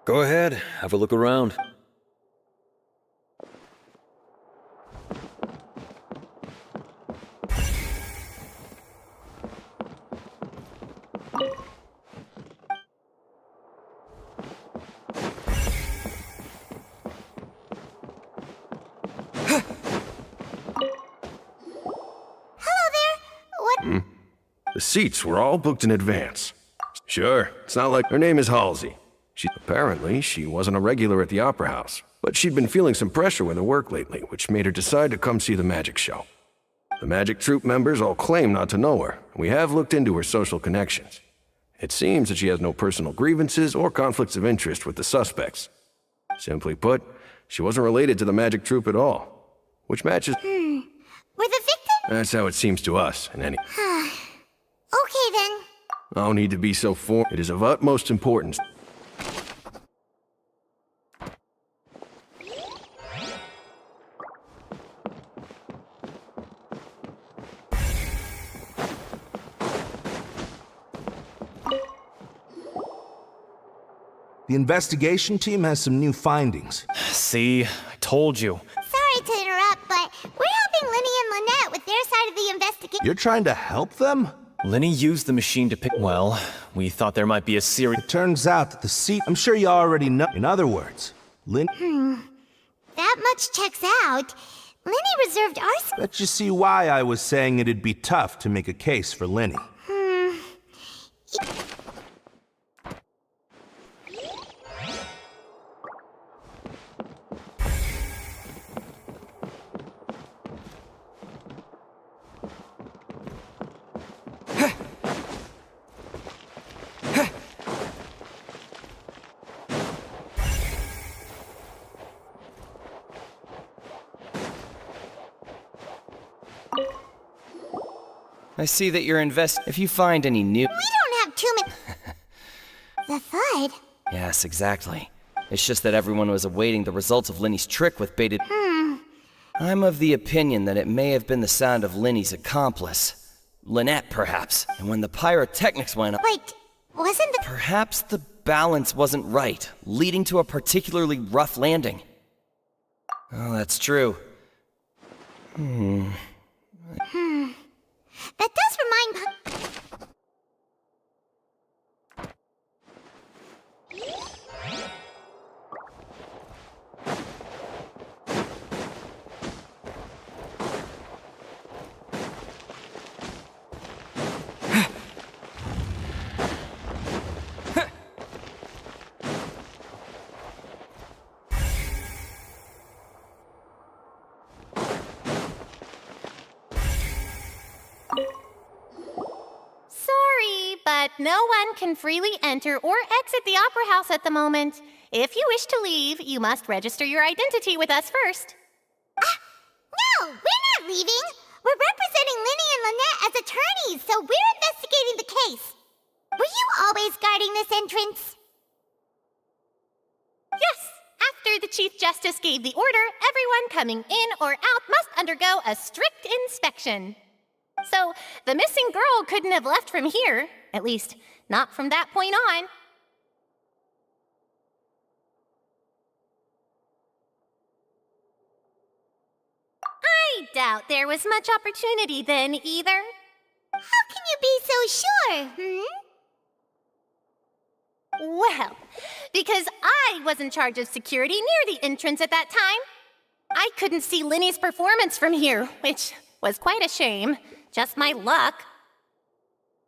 Go ahead, have a look around. The seats were all booked in advance. Sure, it's not like her name is Halsey. Apparently, she wasn't a regular at the Opera House, but she'd been feeling some pressure with her work lately, which made her decide to come see the magic show. The magic troupe members all claim not to know her, and we have looked into her social connections. It seems that she has no personal grievances or conflicts of interest with the suspects. Simply put, she wasn't related to the magic troupe at all, which matches... Were the victims? That's how it seems to us, in any... Okay then. No need to be so formal. It is of utmost importance. The investigation team has some new findings. See, I told you. Sorry to interrupt, but we're helping Linny and Lynette with their side of the investigation. You're trying to help them? Lenny used the machine to pick... Well, we thought there might be a series... It turns out that the seat... I'm sure you already know... In other words, That much checks out. Linny reserved our... Bet you see why I was saying it'd be tough to make a case for Linny. I see that you're If you find any new... We don't have too many... The thud? Yes, exactly. It's just that everyone was awaiting the results of Linny's trick with baited... I'm of the opinion that it may have been the sound of Linny's accomplice. Lynette, perhaps. And when the pyrotechnics went... Wait, wasn't the... Perhaps the balance wasn't right, leading to a particularly rough landing. Oh, that's true. That does remind... Sorry, but no one can freely enter or exit the Opera House at the moment. If you wish to leave, you must register your identity with us first. No, we're not leaving. We're representing Linny and Lynette as attorneys, so we're investigating the case. Were you always guarding this entrance? Yes. After the Chief Justice gave the order, everyone coming in or out must undergo a strict inspection. So, the missing girl couldn't have left from here. At least, not from that point on. I doubt there was much opportunity then, either. How can you be so sure, Well, because I was in charge of security near the entrance at that time. I couldn't see Linny's performance from here, which was quite a shame. Just my luck.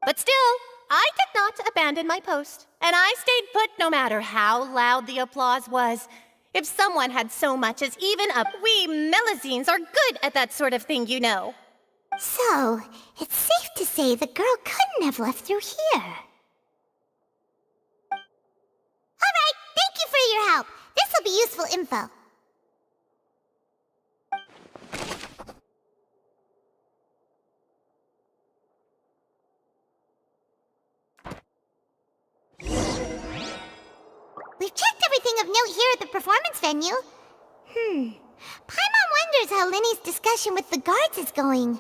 But still, I did not abandon my post, and I stayed put no matter how loud the applause was. If someone had so much as even a... We Melusines are good at that sort of thing, you know. So, it's safe to say the girl couldn't have left through here. Alright, thank you for your help. This will be useful info. We've checked everything of note here at the performance venue. Paimon wonders how Linny's discussion with the guards is going.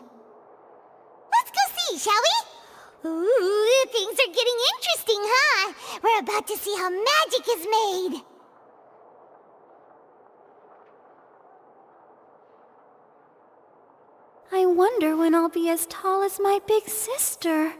Let's go see, shall we? Ooh, things are getting interesting, huh? We're about to see how magic is made. I wonder when I'll be as tall as my big sister.